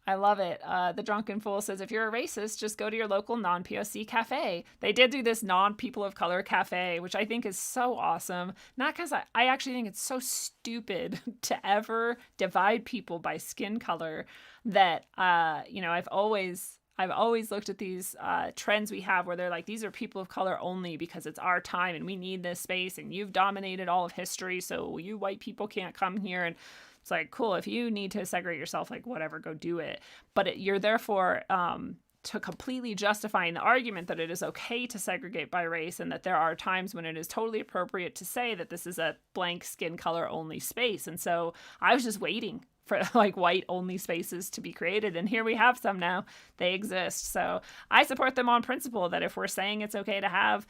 I love it. The Drunken Fool says, if you're a racist, just go to your local non-POC cafe. They did do this non-people of color cafe, which I think is so awesome. Not because I actually think it's so stupid to ever divide people by skin color that, I've always looked at these trends we have where they're like, these are people of color only because it's our time and we need this space and you've dominated all of history, so you white people can't come here. And it's like, cool, if you need to segregate yourself, like, whatever, go do it. But you're therefore to completely justifying the argument that it is okay to segregate by race and that there are times when it is totally appropriate to say that this is a blank skin color only space. And so I was just waiting for like white only spaces to be created. And here we have some now. They exist. So I support them on principle that if we're saying it's okay to have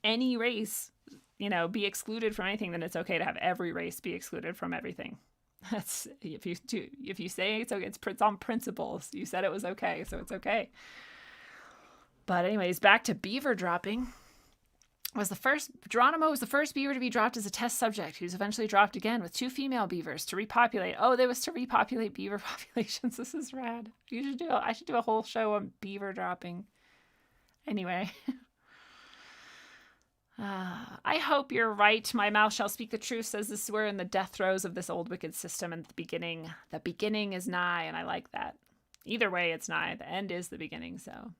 any race, be excluded from anything, then it's okay to have every race be excluded from everything. That's if you say it's okay, it's on principles. You said it was okay, so it's okay. But anyways, back to beaver dropping. Geronimo was the first beaver to be dropped as a test subject. He was eventually dropped again with 2 female beavers to repopulate. Oh, that was to repopulate beaver populations. This is rad. I should do a whole show on beaver dropping. Anyway. I hope you're right. My mouth shall speak the truth, says this. We're in the death throes of this old wicked system, and the beginning is nigh, and I like that. Either way, it's nigh. The end is the beginning, so.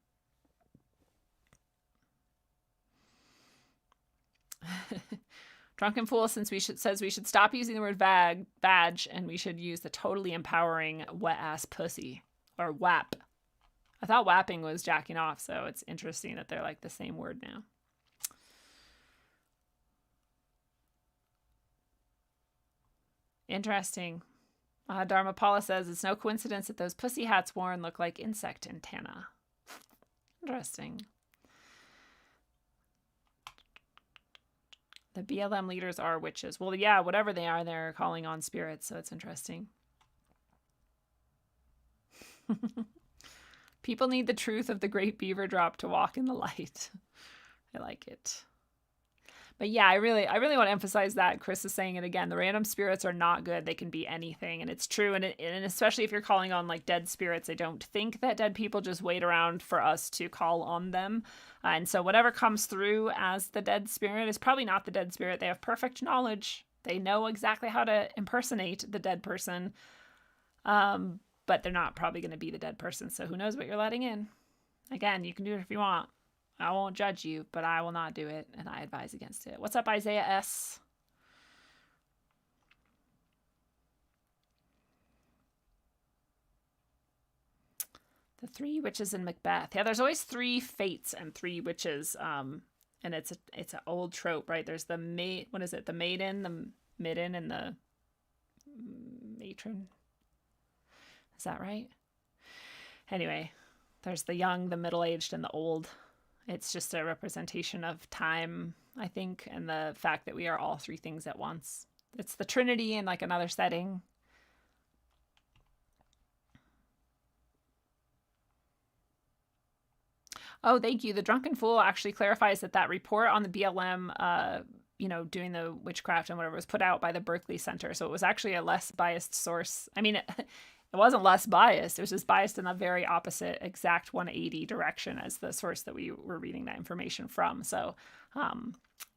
Drunken Fool says we should stop using the word badge, and we should use the totally empowering wet ass pussy, or WAP. I thought whapping was jacking off, so it's interesting that they're like the same word now. Interesting. Dharmapala says it's no coincidence that those pussy hats worn look like insect antenna. Interesting. The BLM leaders are witches. Well, yeah, whatever they are, they're calling on spirits, so it's interesting. People need the truth of the great beaver drop to walk in the light. I like it. But yeah, I really want to emphasize that. Chris is saying it again. The random spirits are not good. They can be anything, and it's true. And especially if you're calling on like dead spirits, I don't think that dead people just wait around for us to call on them. And so whatever comes through as the dead spirit is probably not the dead spirit. They have perfect knowledge. They know exactly how to impersonate the dead person. But they're not probably going to be the dead person. So who knows what you're letting in? Again, you can do it if you want. I won't judge you, but I will not do it, and I advise against it. What's up, Isaiah S? The 3 witches in Macbeth. Yeah, there's always 3 fates and 3 witches. And it's an old trope, right? There's the what is it? The maiden, the midden, and the matron. Is that right? Anyway, there's the young, the middle-aged, and the old. It's just a representation of time, I think, and the fact that we are all 3 things at once. It's the Trinity in like another setting. Oh, thank you. The Drunken Fool actually clarifies that report on the BLM, doing the witchcraft and whatever was put out by the Berkeley Center. So it was actually a less biased source. I mean, it wasn't less biased. It was just biased in the very opposite exact 180 direction as the source that we were reading that information from. So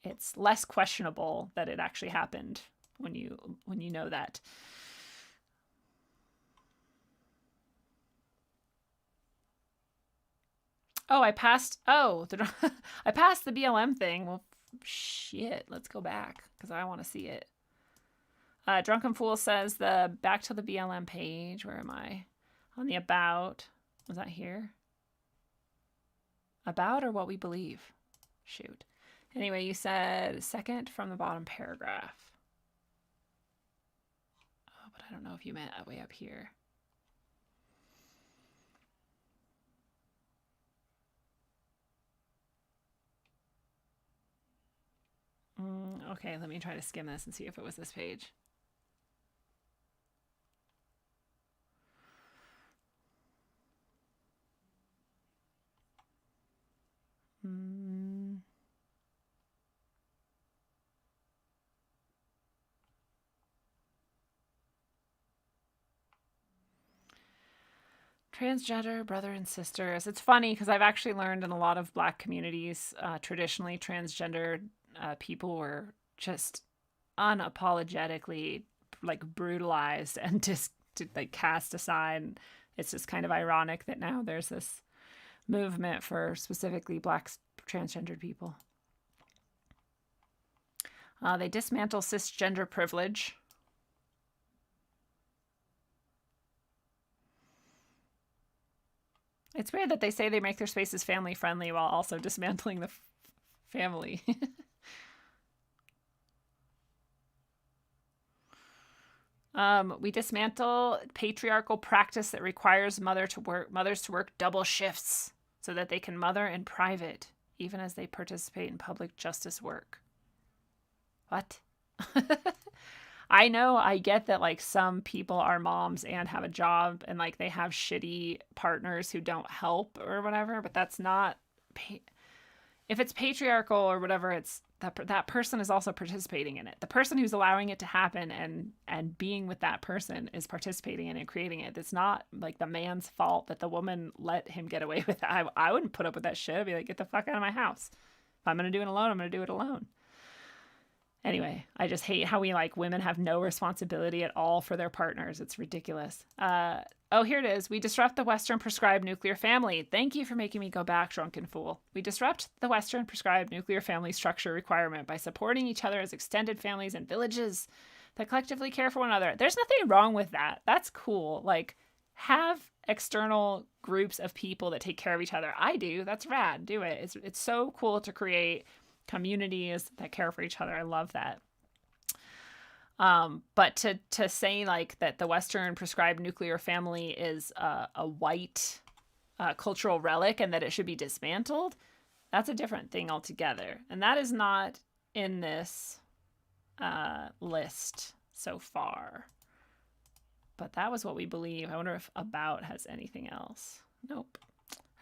it's less questionable that it actually happened when you know that. Oh, I passed the BLM thing. Well, shit, let's go back because I want to see it. Drunken Fool says back to the BLM page. Where am I? On the about. Was that here? About or what we believe? Shoot. Anyway, you said second from the bottom paragraph. Oh, but I don't know if you meant way up here. Okay, let me try to skim this and see if it was this page. Transgender brother and sisters. It's funny because I've actually learned in a lot of Black communities, traditionally transgender people were just unapologetically like brutalized and just like cast aside. It's just kind of ironic that now there's this movement for specifically Black transgendered people. They dismantle cisgender privilege. It's weird that they say they make their spaces family friendly while also dismantling the family. We dismantle patriarchal practice that requires mothers to work double shifts so that they can mother in private, even as they participate in public justice work. What? I know, I get that like some people are moms and have a job and like they have shitty partners who don't help or whatever, but that's not if it's patriarchal or whatever, it's that person is also participating in it. The person who's allowing it to happen and being with that person is participating in it and creating it. It's not like the man's fault that the woman let him get away with it. I wouldn't put up with that shit. I'd be like, get the fuck out of my house. If I'm going to do it alone, I'm going to do it alone. Anyway, I just hate how we like women have no responsibility at all for their partners. It's ridiculous. Oh, here it is. We disrupt the Western prescribed nuclear family. Thank you for making me go back, drunken fool. We disrupt the Western prescribed nuclear family structure requirement by supporting each other as extended families and villages that collectively care for one another. There's nothing wrong with that. That's cool. Like, have external groups of people that take care of each other. I do. That's rad. Do it. It's so cool to create communities that care for each other. I love that. But to say like that the Western prescribed nuclear family is a white cultural relic and that it should be dismantled, that's a different thing altogether. And that is not in this list so far. But that was what we believe. I wonder if about has anything else. Nope.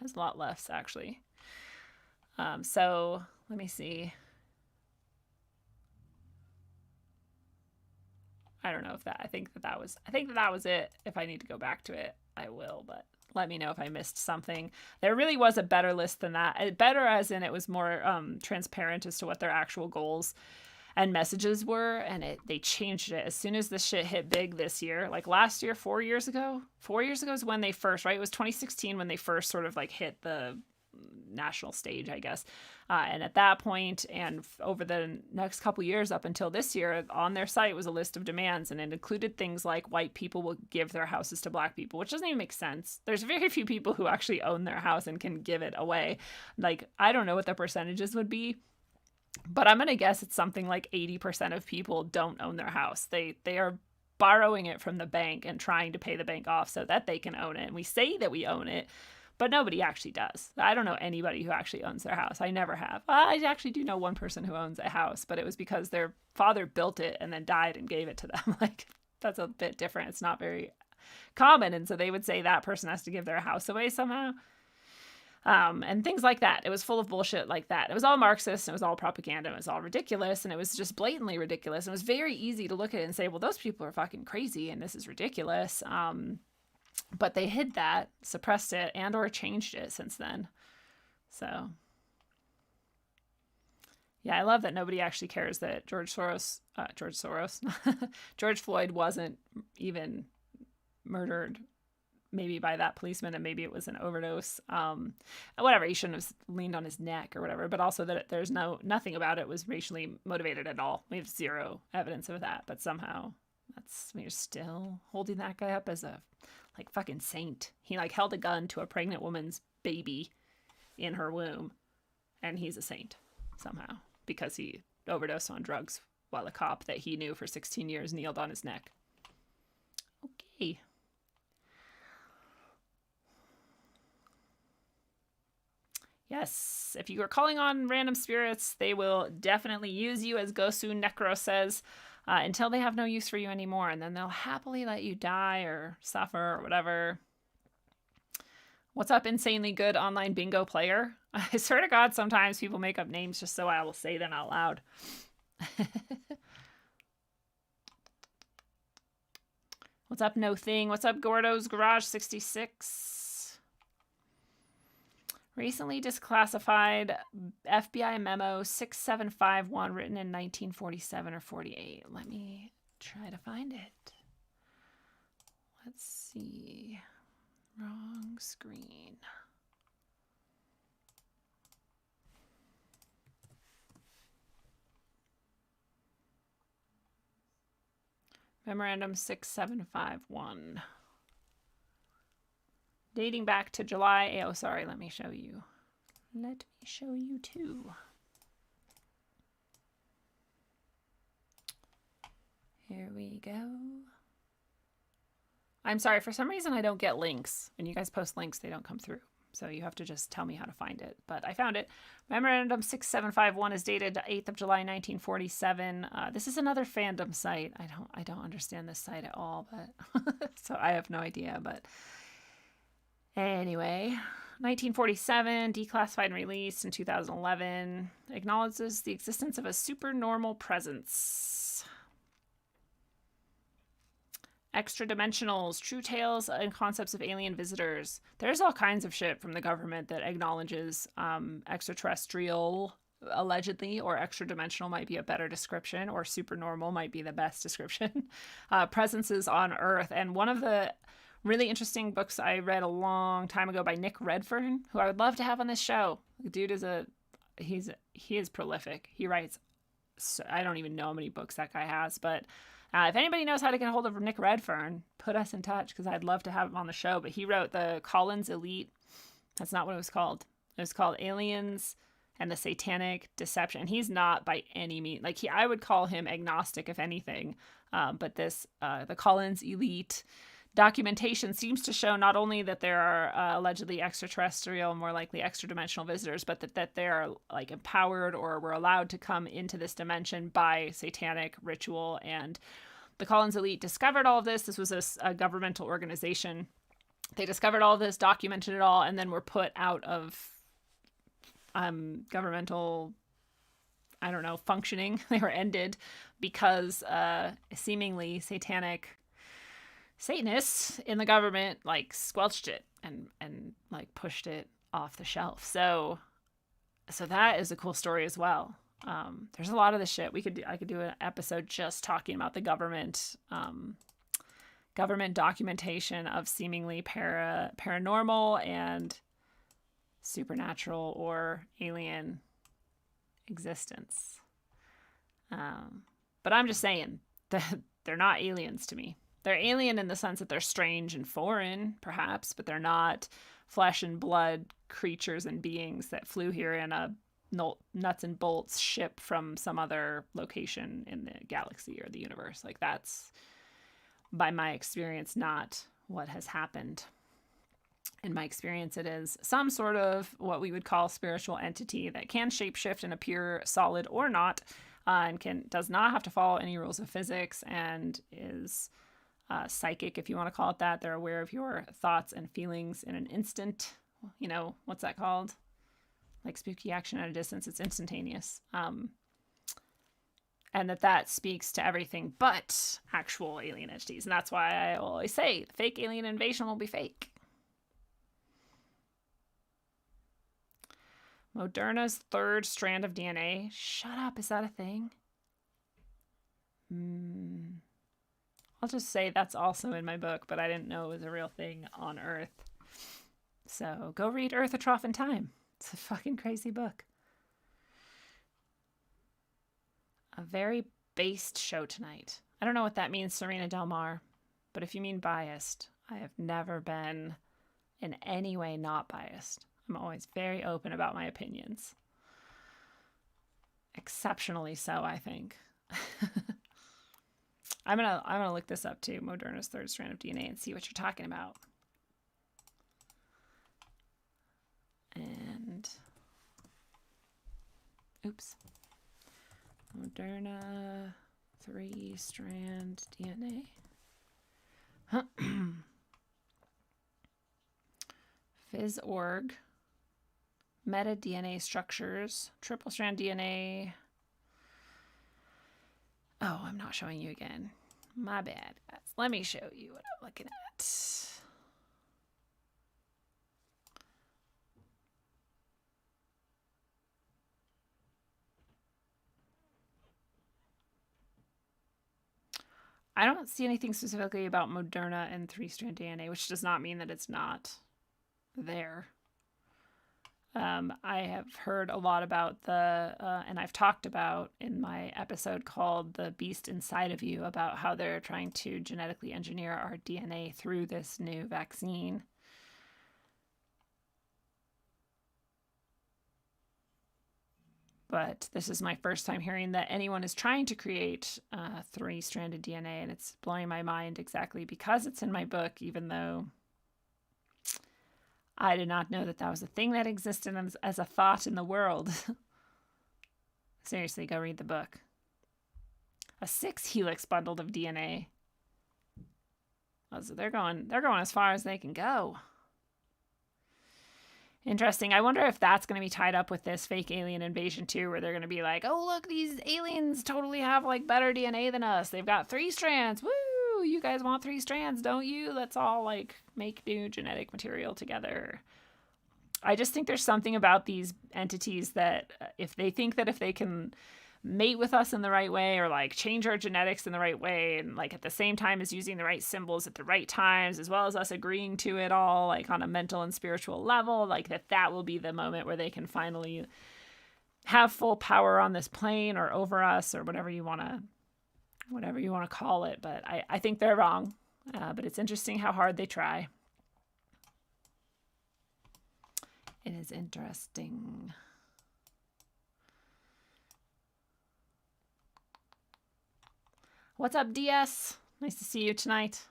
Has a lot less actually. So let me see. I don't know if that, I think that was it. If I need to go back to it, I will, but let me know if I missed something. There really was a better list than that. Better as in it was more transparent as to what their actual goals and messages were, and they changed it as soon as this shit hit big this year. Like last year, 4 years ago is when they first, right? It was 2016 when they first sort of like hit the national stage, I guess. And at that point and over the next couple years up until this year, on their site was a list of demands, and it included things like white people will give their houses to Black people, which doesn't even make sense. There's very few people who actually own their house and can give it away. Like, I don't know what the percentages would be, but I'm going to guess it's something like 80% of people don't own their house. They are borrowing it from the bank and trying to pay the bank off so that they can own it. And we say that we own it, but nobody actually does. I don't know anybody who actually owns their house. I never have. I actually do know one person who owns a house, but it was because their father built it and then died and gave it to them. Like, that's a bit different. It's not very common. And so they would say that person has to give their house away somehow. And things like that. It was full of bullshit like that. It was all Marxist, and it was all propaganda, and it was all ridiculous, and it was just blatantly ridiculous. And it was very easy to look at it and say, well, those people are fucking crazy, and this is ridiculous. But they hid that, suppressed it, and or changed it since then. So, yeah, I love that nobody actually cares that George Floyd wasn't even murdered, maybe by that policeman, and maybe it was an overdose. Whatever, he shouldn't have leaned on his neck or whatever, but also that there's nothing about it was racially motivated at all. We have zero evidence of that, but somehow we're still holding that guy up as a like fucking saint. He like held a gun to a pregnant woman's baby in her womb, and he's a saint somehow because he overdosed on drugs while a cop that he knew for 16 years kneeled on his neck. Okay. Yes, if you are calling on random spirits, they will definitely use you, as Gosu Necro says, until they have no use for you anymore, and then they'll happily let you die or suffer or whatever. What's up, insanely good online bingo player? I swear to God, sometimes people make up names just so I will say them out loud. What's up, No Thing? What's up, Gordo's Garage 66? Recently disclassified FBI memo 6751 written in 1947 or 48. Let me try to find it. Let's see. Wrong screen. Memorandum 6751. Dating back to July. Oh, sorry. Let me show you. Let me show you too. Here we go. I'm sorry. For some reason, I don't get links. When you guys post links, they don't come through. So you have to just tell me how to find it. But I found it. Memorandum 6751 is dated 8th of July, 1947. This is another fandom site. I don't understand this site at all, but so I have no idea. But anyway, 1947, declassified and released in 2011, acknowledges the existence of a supernormal presence. Extra-dimensionals, true tales and concepts of alien visitors. There's all kinds of shit from the government that acknowledges extraterrestrial, allegedly, or extra-dimensional might be a better description, or supernormal might be the best description, presences on Earth. And one of the really interesting books I read a long time ago by Nick Redfern, who I would love to have on this show. The dude is he is prolific. He writes, I don't even know how many books that guy has, but if anybody knows how to get a hold of Nick Redfern, put us in touch because I'd love to have him on the show. But he wrote the Collins Elite. That's not what it was called. It was called Aliens and the Satanic Deception. And he's not by any means, like I would call him agnostic if anything. But this, the Collins Elite documentation seems to show not only that there are allegedly extraterrestrial, more likely extra-dimensional visitors, but that they are like empowered or were allowed to come into this dimension by satanic ritual. And the Collins Elite discovered all of this. This was a governmental organization. They discovered all of this, documented it all, and then were put out of governmental, I don't know, functioning. They were ended because seemingly Satanists in the government like squelched it and like pushed it off the shelf. So that is a cool story as well. There's a lot of this shit I could do an episode just talking about the government documentation of seemingly paranormal and supernatural or alien existence. But I'm just saying that they're not aliens to me. They're alien in the sense that they're strange and foreign, perhaps, but they're not flesh and blood creatures and beings that flew here in a nuts and bolts ship from some other location in the galaxy or the universe. Like that's, by my experience, not what has happened. In my experience, it is some sort of what we would call spiritual entity that can shapeshift and appear solid or not, and does not have to follow any rules of physics and is psychic, if you want to call it that. They're aware of your thoughts and feelings in an instant. You know, what's that called? Like spooky action at a distance. It's instantaneous. And that speaks to everything but actual alien entities. And that's why I always say the fake alien invasion will be fake. Moderna's third strand of DNA. Shut up. Is that a thing? I'll just say that's also in my book, but I didn't know it was a real thing on Earth. So go read Earth, A Trough in Time. It's a fucking crazy book. A very based show tonight. I don't know what that means, Serena Del Mar, but if you mean biased, I have never been in any way not biased. I'm always very open about my opinions. Exceptionally so, I think. I'm gonna look this up too, Moderna's third strand of DNA, and see what you're talking about. And oops. Moderna 3-strand DNA. Phys.org. Meta-DNA structures. Triple-strand DNA. Oh, I'm not showing you again. My bad, guys. Let me show you what I'm looking at. I don't see anything specifically about Moderna and 3-strand DNA, which does not mean that it's not there. I have heard a lot about and I've talked about in my episode called The Beast Inside of You, about how they're trying to genetically engineer our DNA through this new vaccine. But this is my first time hearing that anyone is trying to create 3-stranded DNA, and it's blowing my mind exactly because it's in my book, even though I did not know that that was a thing that existed as a thought in the world. Seriously, go read the book. A 6-helix bundle of DNA. Oh, so they're going as far as they can go. Interesting. I wonder if that's going to be tied up with this fake alien invasion too, where they're going to be like, oh, look, these aliens totally have like better DNA than us. They've got 3 strands. Woo! You guys want 3 strands, don't you? Let's all like make new genetic material together. I just think there's something about these entities that if they can mate with us in the right way, or like change our genetics in the right way, and like at the same time as using the right symbols at the right times, as well as us agreeing to it all like on a mental and spiritual level, like that will be the moment where they can finally have full power on this plane or over us, or whatever you want to call it. But I think they're wrong. But it's interesting how hard they try. It is interesting. What's up, DS? Nice to see you tonight.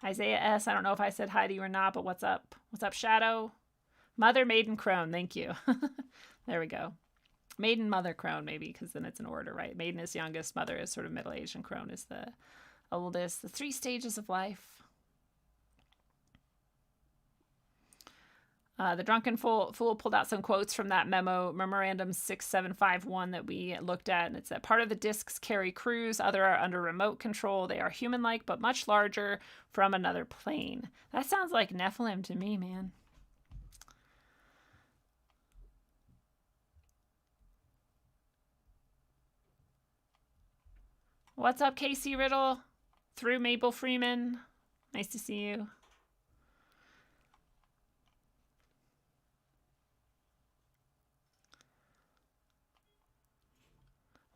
Isaiah S. I don't know if I said hi to you or not, but what's up? What's up, Shadow? Mother, Maiden, Crone. Thank you. There we go. Maiden, Mother, Crone, maybe, because then it's an order, right? Maiden is youngest, Mother is sort of middle-aged, and Crone is the oldest. The 3 stages of life. The Drunken Fool pulled out some quotes from that memorandum 6751 that we looked at, and it's that part of the discs carry crews, other are under remote control. They are human-like, but much larger, from another plane. That sounds like Nephilim to me, man. What's up, Casey Riddle? Through Mabel Freeman. Nice to see you.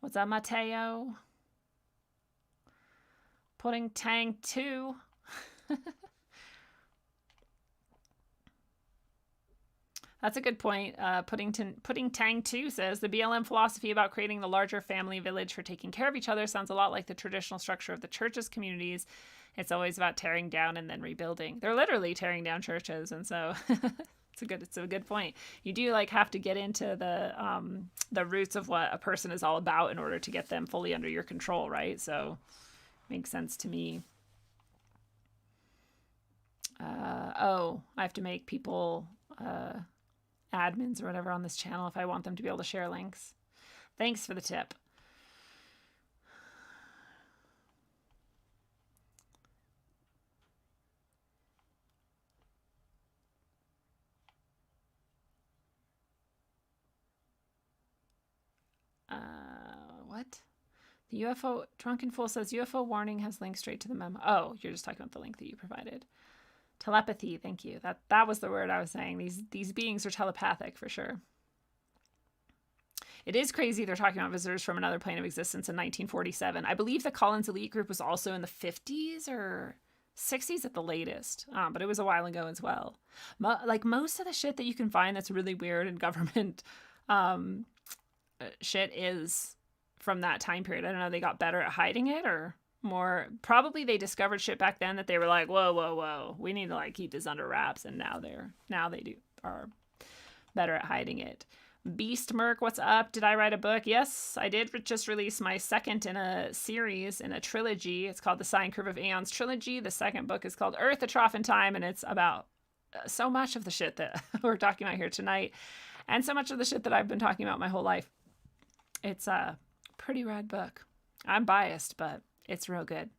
What's up, Mateo? Putting Tang 2. That's a good point. Putting Tang 2 says, the BLM philosophy about creating the larger family village for taking care of each other sounds a lot like the traditional structure of the church's communities. It's always about tearing down and then rebuilding. They're literally tearing down churches, and so it's a good point. You do like have to get into the roots of what a person is all about in order to get them fully under your control, right? So makes sense to me. I have to make people admins or whatever on this channel if I want them to be able to share links. Thanks for the tip. What? The UFO Drunken Fool says UFO warning has links straight to the memo. Oh, you're just talking about the link that you provided. Telepathy, thank you. That was the word I was saying. These beings are telepathic for sure. It is crazy they're talking about visitors from another plane of existence in 1947. I believe the Collins Elite Group was also in the 50s or 60s at the latest, but it was a while ago as well. Like most of the shit that you can find that's really weird in government shit is from that time period. I don't know, they got better at hiding it or more. Probably they discovered shit back then that they were like, whoa, we need to like keep this under wraps, and now they are better at hiding it. Beast Merc, what's up? Did I write a book? Yes, I did just release my second in a series, in a trilogy. It's called the Sine Curve of Aeons trilogy. The second book is called Earth, a Trough in Time, and it's about so much of the shit that we're talking about here tonight, and so much of the shit that I've been talking about my whole life. It's a pretty rad book. I'm biased, but it's real good.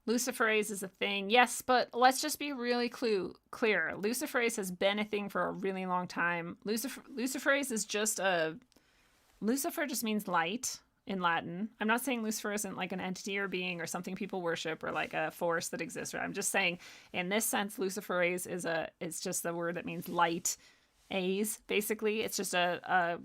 Luciferase is a thing. Yes, but let's just be really clear. Luciferase has been a thing for a really long time. Luciferase is just Lucifer just means light in Latin. I'm not saying Lucifer isn't like an entity or being or something people worship or like a force that exists. I'm just saying in this sense, luciferase is just the word that means light. A's, basically. It's just a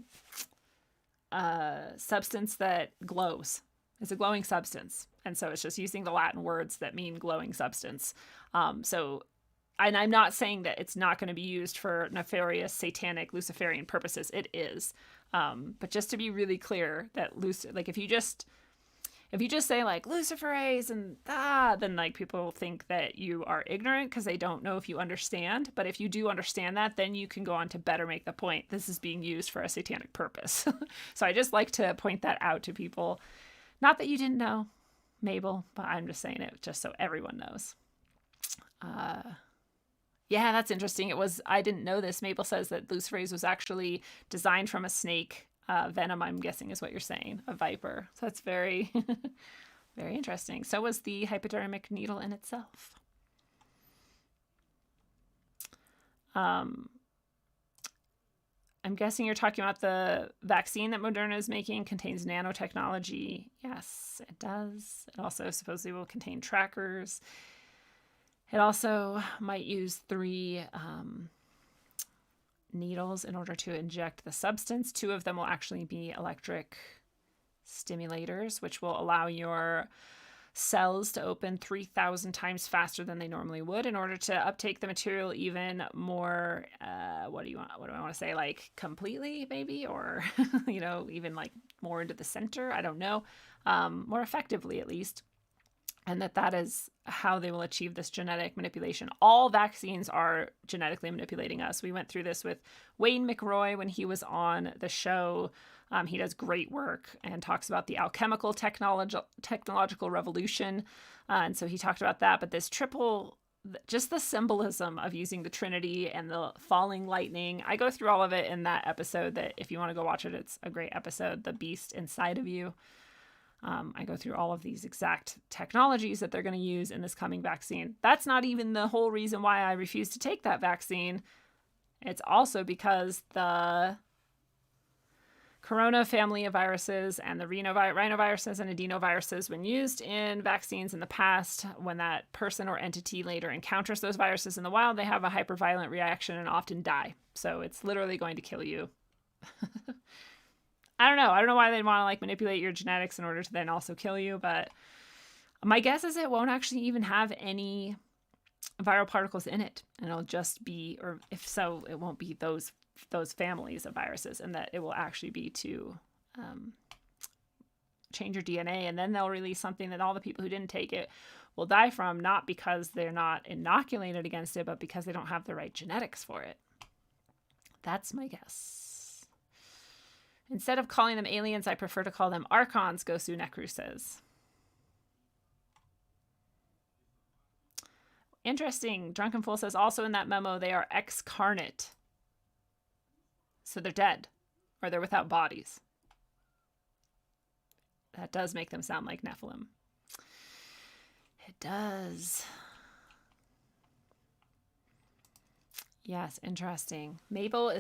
substance that glows. It's a glowing substance. And so it's just using the Latin words that mean glowing substance. And I'm not saying that it's not going to be used for nefarious, satanic, Luciferian purposes. It is. But just to be really clear that if you just say like luciferase and then like people think that you are ignorant because they don't know if you understand. But if you do understand that, then you can go on to better make the point. This is being used for a satanic purpose. So I just like to point that out to people. Not that you didn't know, Mabel, but I'm just saying it just so everyone knows. Yeah, that's interesting. I didn't know this. Mabel says that luciferase was actually designed from a snake. Venom, I'm guessing, is what you're saying. A viper. So that's very, very interesting. So was the hypodermic needle in itself. I'm guessing you're talking about the vaccine that Moderna is making contains nanotechnology. Yes, it does. It also supposedly will contain trackers. It also might use 3 needles in order to inject the substance. 2 of them will actually be electric stimulators, which will allow your cells to open 3,000 times faster than they normally would in order to uptake the material even more, what do I want to say, like completely maybe, or, even like more into the center. I don't know, more effectively at least. And that is how they will achieve this genetic manipulation. All vaccines are genetically manipulating us. We went through this with Wayne McRoy when he was on the show. He does great work and talks about the alchemical technological revolution. And so he talked about that. But this just the symbolism of using the Trinity and the falling lightning. I go through all of it in that episode that if you want to go watch it, it's a great episode, The Beast Inside of You. I go through all of these exact technologies that they're going to use in this coming vaccine. That's not even the whole reason why I refuse to take that vaccine. It's also because the corona family of viruses and the rhinoviruses and adenoviruses, when used in vaccines in the past, when that person or entity later encounters those viruses in the wild, they have a hyperviolent reaction and often die. So it's literally going to kill you. I don't know why they'd want to like manipulate your genetics in order to then also kill you, but my guess is it won't actually even have any viral particles in it, and it'll just be, or if so, it won't be those families of viruses, and that it will actually be to change your DNA, and then they'll release something that all the people who didn't take it will die from, not because they're not inoculated against it, but because they don't have the right genetics for it. That's my guess. Instead of calling them aliens, I prefer to call them archons, Gosu Nekru says. Interesting. Drunken Fool says, also in that memo, they are excarnate. So they're dead, or they're without bodies. That does make them sound like Nephilim. It does. Yes, interesting. Mabel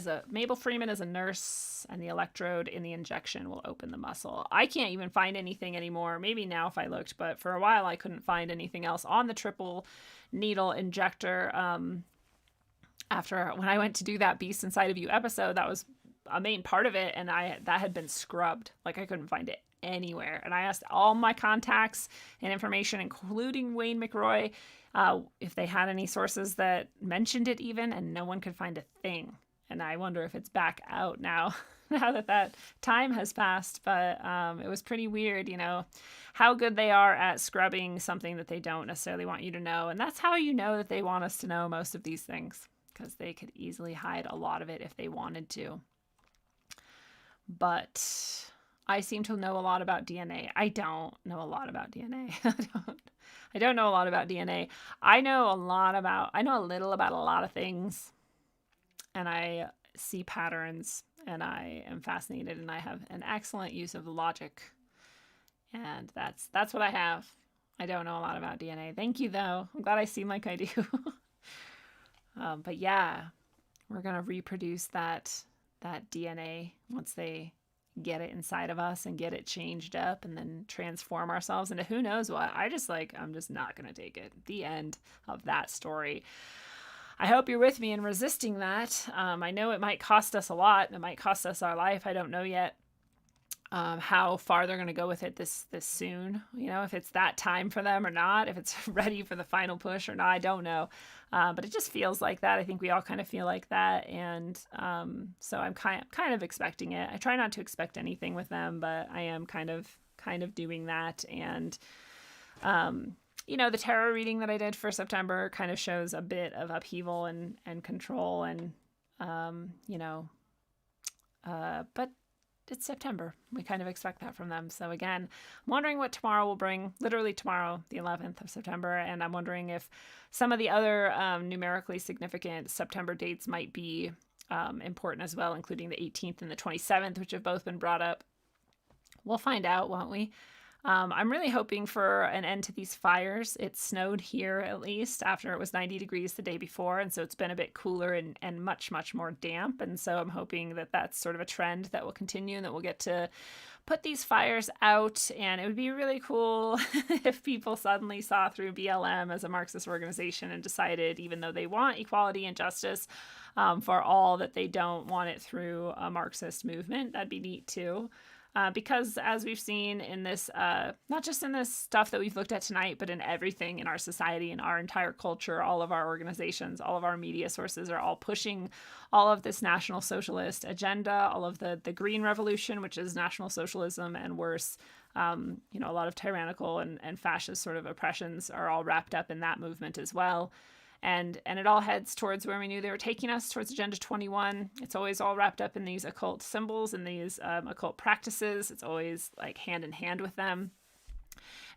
Freeman is a nurse, and the electrode in the injection will open the muscle. I can't even find anything anymore. Maybe now if I looked, but for a while I couldn't find anything else on the triple needle injector. After when I went to do that Beast Inside of You episode, that was a main part of it, and that had been scrubbed. Like I couldn't find it anywhere. And I asked all my contacts and information, including Wayne McRoy, if they had any sources that mentioned it even, and no one could find a thing. And I wonder if it's back out now, now that time has passed. But it was pretty weird, how good they are at scrubbing something that they don't necessarily want you to know. And that's how you know that they want us to know most of these things, because they could easily hide a lot of it if they wanted to. But I seem to know a lot about DNA. I don't know a lot about DNA. I don't know a lot about DNA. I know a little about a lot of things, and I see patterns, and I am fascinated, and I have an excellent use of logic, and that's what I have. I don't know a lot about DNA. Thank you, though. I'm glad I seem like I do. But yeah, we're gonna reproduce that DNA once they get it inside of us and get it changed up and then transform ourselves into who knows what. I'm just not going to take it. The end of that story. I hope you're with me in resisting that. I know it might cost us a lot. It might cost us our life. I don't know yet how far they're going to go with it this soon. If it's that time for them or not, if it's ready for the final push or not, I don't know. But it just feels like that. I think we all kind of feel like that. And so I'm kind of expecting it. I try not to expect anything with them, but I am kind of doing that. And, the tarot reading that I did for September kind of shows a bit of upheaval and control and, but it's September. We kind of expect that from them. So again, I'm wondering what tomorrow will bring, literally tomorrow, the 11th of September. And I'm wondering if some of the other numerically significant September dates might be important as well, including the 18th and the 27th, which have both been brought up. We'll find out, won't we? I'm really hoping for an end to these fires. It snowed here, at least, after it was 90 degrees the day before. And so it's been a bit cooler and much, much more damp. And so I'm hoping that that's sort of a trend that will continue and that we'll get to put these fires out. And it would be really cool if people suddenly saw through BLM as a Marxist organization and decided, even though they want equality and justice for all, that they don't want it through a Marxist movement. That'd be neat, too. Because as we've seen in this, not just in this stuff that we've looked at tonight, but in everything in our society, in our entire culture, all of our organizations, all of our media sources are all pushing all of this National Socialist agenda, all of the Green Revolution, which is National Socialism and worse. A lot of tyrannical and fascist sort of oppressions are all wrapped up in that movement as well. And it all heads towards where we knew they were taking us, towards Agenda 21. It's always all wrapped up in these occult symbols and these occult practices. It's always like hand in hand with them.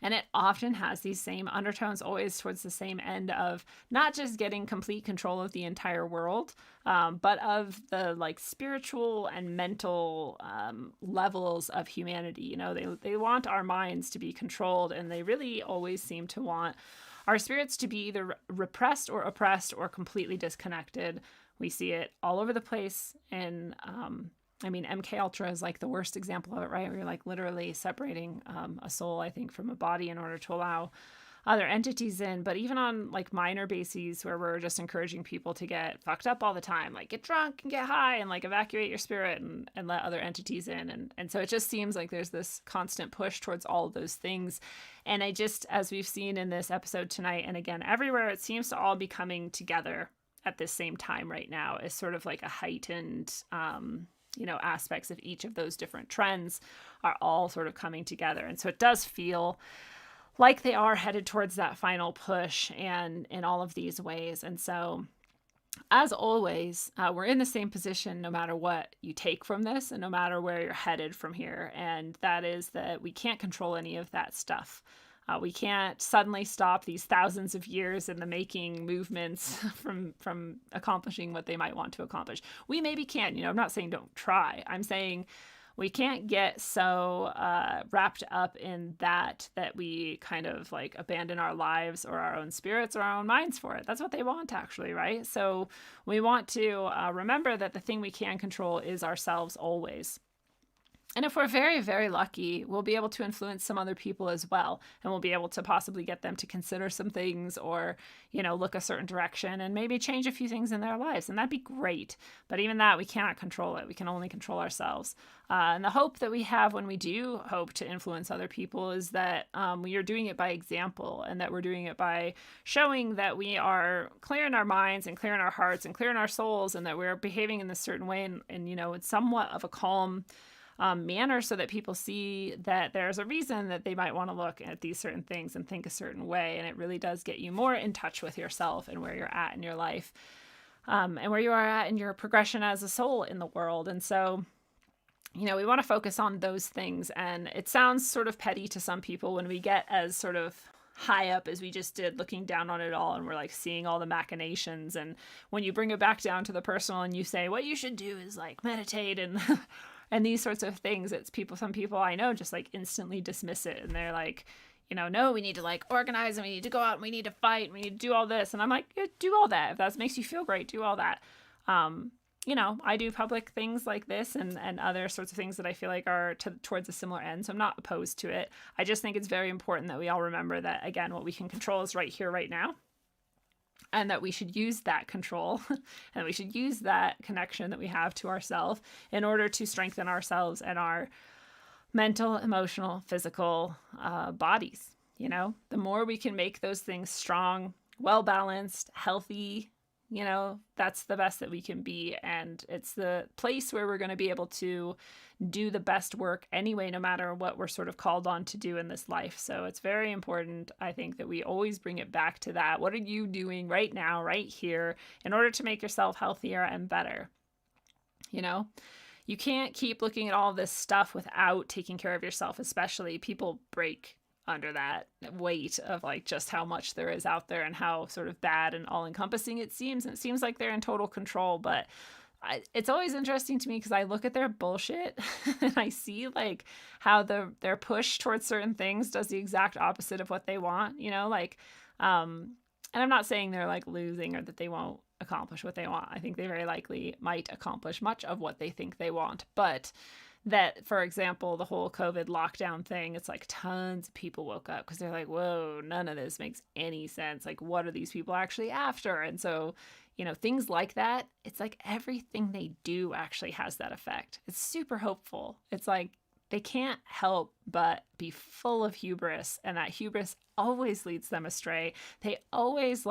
And it often has these same undertones, always towards the same end of not just getting complete control of the entire world, but of the like spiritual and mental levels of humanity. They want our minds to be controlled, and they really always seem to want our spirits to be either repressed or oppressed or completely disconnected. We see it all over the place. And MK Ultra is like the worst example of it, right? We're like literally separating a soul, I think, from a body in order to allow other entities in. But even on like minor bases where we're just encouraging people to get fucked up all the time, like get drunk and get high and like evacuate your spirit and let other entities in. And so it just seems like there's this constant push towards all of those things. And I just, as we've seen in this episode tonight, and again, everywhere, it seems to all be coming together at the same time right now as sort of like a heightened, aspects of each of those different trends are all sort of coming together. And so it does feel like they are headed towards that final push and in all of these ways. And so, as always, we're in the same position no matter what you take from this and no matter where you're headed from here. And that is that we can't control any of that stuff. We can't suddenly stop these thousands of years in the making movements from accomplishing what they might want to accomplish. We maybe can, I'm not saying don't try. I'm saying we can't get so wrapped up in that we kind of like abandon our lives or our own spirits or our own minds for it. That's what they want, actually, right? So we want to remember that the thing we can control is ourselves always. And if we're very, very lucky, we'll be able to influence some other people as well. And we'll be able to possibly get them to consider some things or, look a certain direction and maybe change a few things in their lives. And that'd be great. But even that, we cannot control it. We can only control ourselves. And the hope that we have when we do hope to influence other people is that we are doing it by example, and that we're doing it by showing that we are clear in our minds and clear in our hearts and clear in our souls, and that we're behaving in this certain way and it's somewhat of a calm manner, so that people see that there's a reason that they might want to look at these certain things and think a certain way. And it really does get you more in touch with yourself and where you're at in your life, and where you are at in your progression as a soul in the world. And so, we want to focus on those things. And it sounds sort of petty to some people when we get as sort of high up as we just did, looking down on it all, and we're like seeing all the machinations. And when you bring it back down to the personal and you say what you should do is like meditate and and these sorts of things, some people I know just like instantly dismiss it, and they're like, no, we need to like organize, and we need to go out, and we need to fight, and we need to do all this. And I'm like, yeah, do all that. If that makes you feel great, do all that. I do public things like this and other sorts of things that I feel like are towards a similar end. So I'm not opposed to it. I just think it's very important that we all remember that, again, what we can control is right here, right now. And that we should use that control and we should use that connection that we have to ourselves in order to strengthen ourselves and our mental, emotional, physical bodies. The more we can make those things strong, well-balanced, healthy, that's the best that we can be. And it's the place where we're going to be able to do the best work anyway, no matter what we're sort of called on to do in this life. So it's very important, I think, that we always bring it back to that. What are you doing right now, right here, in order to make yourself healthier and better? You can't keep looking at all this stuff without taking care of yourself, especially people break under that weight of like just how much there is out there and how sort of bad and all encompassing it seems. And it seems like they're in total control, but it's always interesting to me because I look at their bullshit and I see like how their push towards certain things does the exact opposite of what they want, and I'm not saying they're like losing or that they won't accomplish what they want. I think they very likely might accomplish much of what they think they want, but that, for example, the whole COVID lockdown thing, it's like tons of people woke up because they're like, whoa, none of this makes any sense. Like, what are these people actually after? And so, things like that, it's like everything they do actually has that effect. It's super hopeful. It's like they can't help but be full of hubris, and that hubris always leads them astray. They always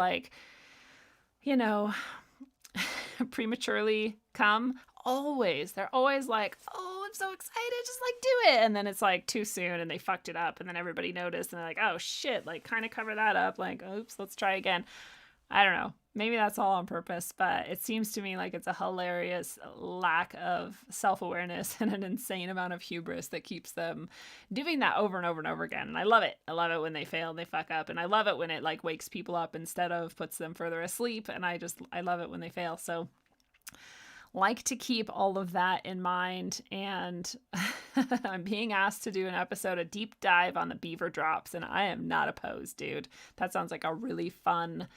prematurely come. Always. They're always like, oh, I'm so excited, just like do it. And then it's like too soon and they fucked it up and then everybody noticed and they're like, oh shit, like kind of cover that up. Like, oops, let's try again. I don't know. Maybe that's all on purpose, but it seems to me like it's a hilarious lack of self-awareness and an insane amount of hubris that keeps them doing that over and over and over again. And I love it. I love it when they fail and they fuck up. And I love it when it like wakes people up instead of puts them further asleep. And I love it when they fail. So like to keep all of that in mind. And I'm being asked to do an episode, a deep dive on the beaver drops. And I am not opposed, dude. That sounds like a really fun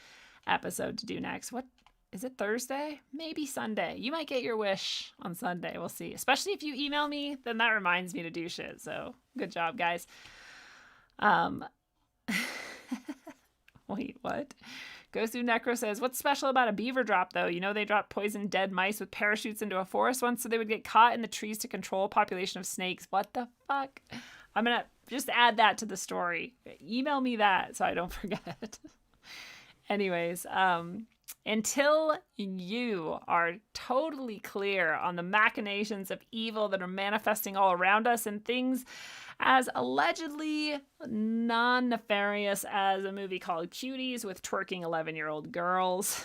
episode to do next. What is it, Thursday? Maybe Sunday. You might get your wish on Sunday. We'll see. Especially if you email me, then that reminds me to do shit. So good job, guys. Wait, what? Gosu Necro says, what's special about a beaver drop, though? They dropped poisoned dead mice with parachutes into a forest once so they would get caught in the trees to control a population of snakes. What the fuck? I'm going to just add that to the story. Email me that so I don't forget. Anyways, until you are totally clear on the machinations of evil that are manifesting all around us and things as allegedly non-nefarious as a movie called Cuties with twerking 11-year-old girls,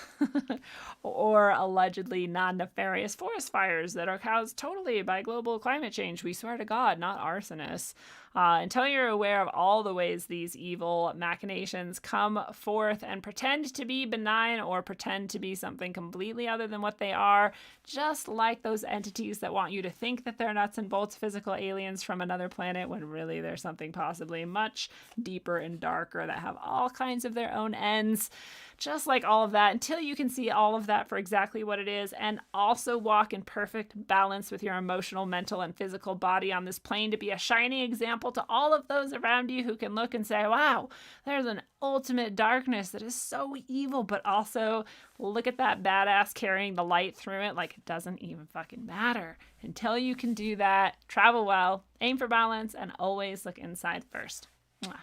or allegedly non-nefarious forest fires that are caused totally by global climate change. We swear to God, not arsonists. Until you're aware of all the ways these evil machinations come forth and pretend to be benign or pretend to be something completely other than what they are, just like those entities that want you to think that they're nuts and bolts physical aliens from another planet when really they're something possibly much deeper and darker that have all kinds of their own ends. Just like all of that, until you can see all of that for exactly what it is and also walk in perfect balance with your emotional, mental, and physical body on this plane to be a shining example to all of those around you who can look and say, wow, there's an ultimate darkness that is so evil, but also look at that badass carrying the light through it like it doesn't even fucking matter. Until you can do that, travel well, aim for balance, and always look inside first. Mwah.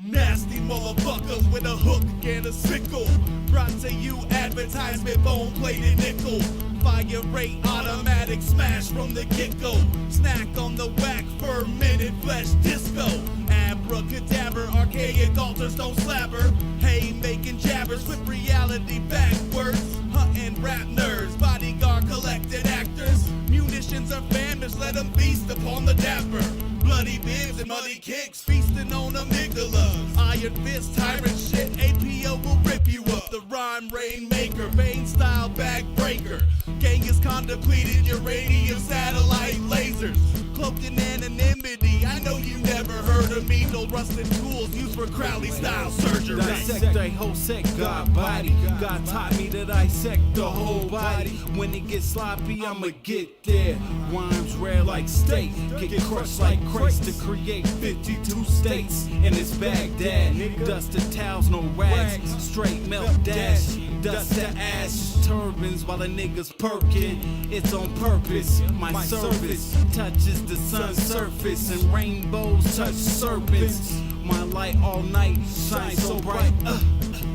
Nasty motherfuckers with a hook and a sickle. Brought to you advertisement, bone plated nickel. Fire rate automatic smash from the get-go. Snack on the whack fermented flesh disco. Abracadabra, archaic altars don't slabber. Hey, making jabbers with reality backwards. Hunting rap nerds, bodyguard collected actors. Munitions are famished, let them feast upon the dapper. Bloody bibs and muddy kicks, feasting on amygdalas. Iron fist, tyrant shit, APO will rip you up. The rhyme rainmaker, vein style backbreaker. con depleted uranium satellite lasers. Cloaked in anonymity, I know you never heard of me. No rusted tools used for Crowley-style surgery. Dissect a whole set, God body. God taught me to dissect the whole body. When it gets sloppy, I'ma get there. Rhymes rare like steak, get crushed like crates to create 52 states. And it's Baghdad, dusted towels, no rags, straight melt dash. Dust to ash, turbans while the niggas perkin'. It's on purpose, my service touches the sun's surface, and rainbows touch serpents. My light all night shines so bright.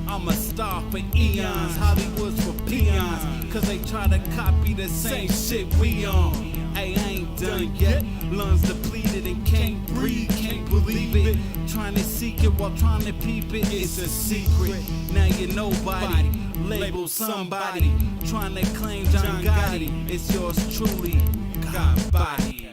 I'm a star for eons, Hollywood's for peons, cause they try to copy the same shit we on. Hey, I ain't done yet, lungs depleted and can't breathe, can't believe it. Trying to seek it while trying to peep it, it's a secret. Now you're nobody, label somebody, trying to claim John Gotti. It's yours truly, God body.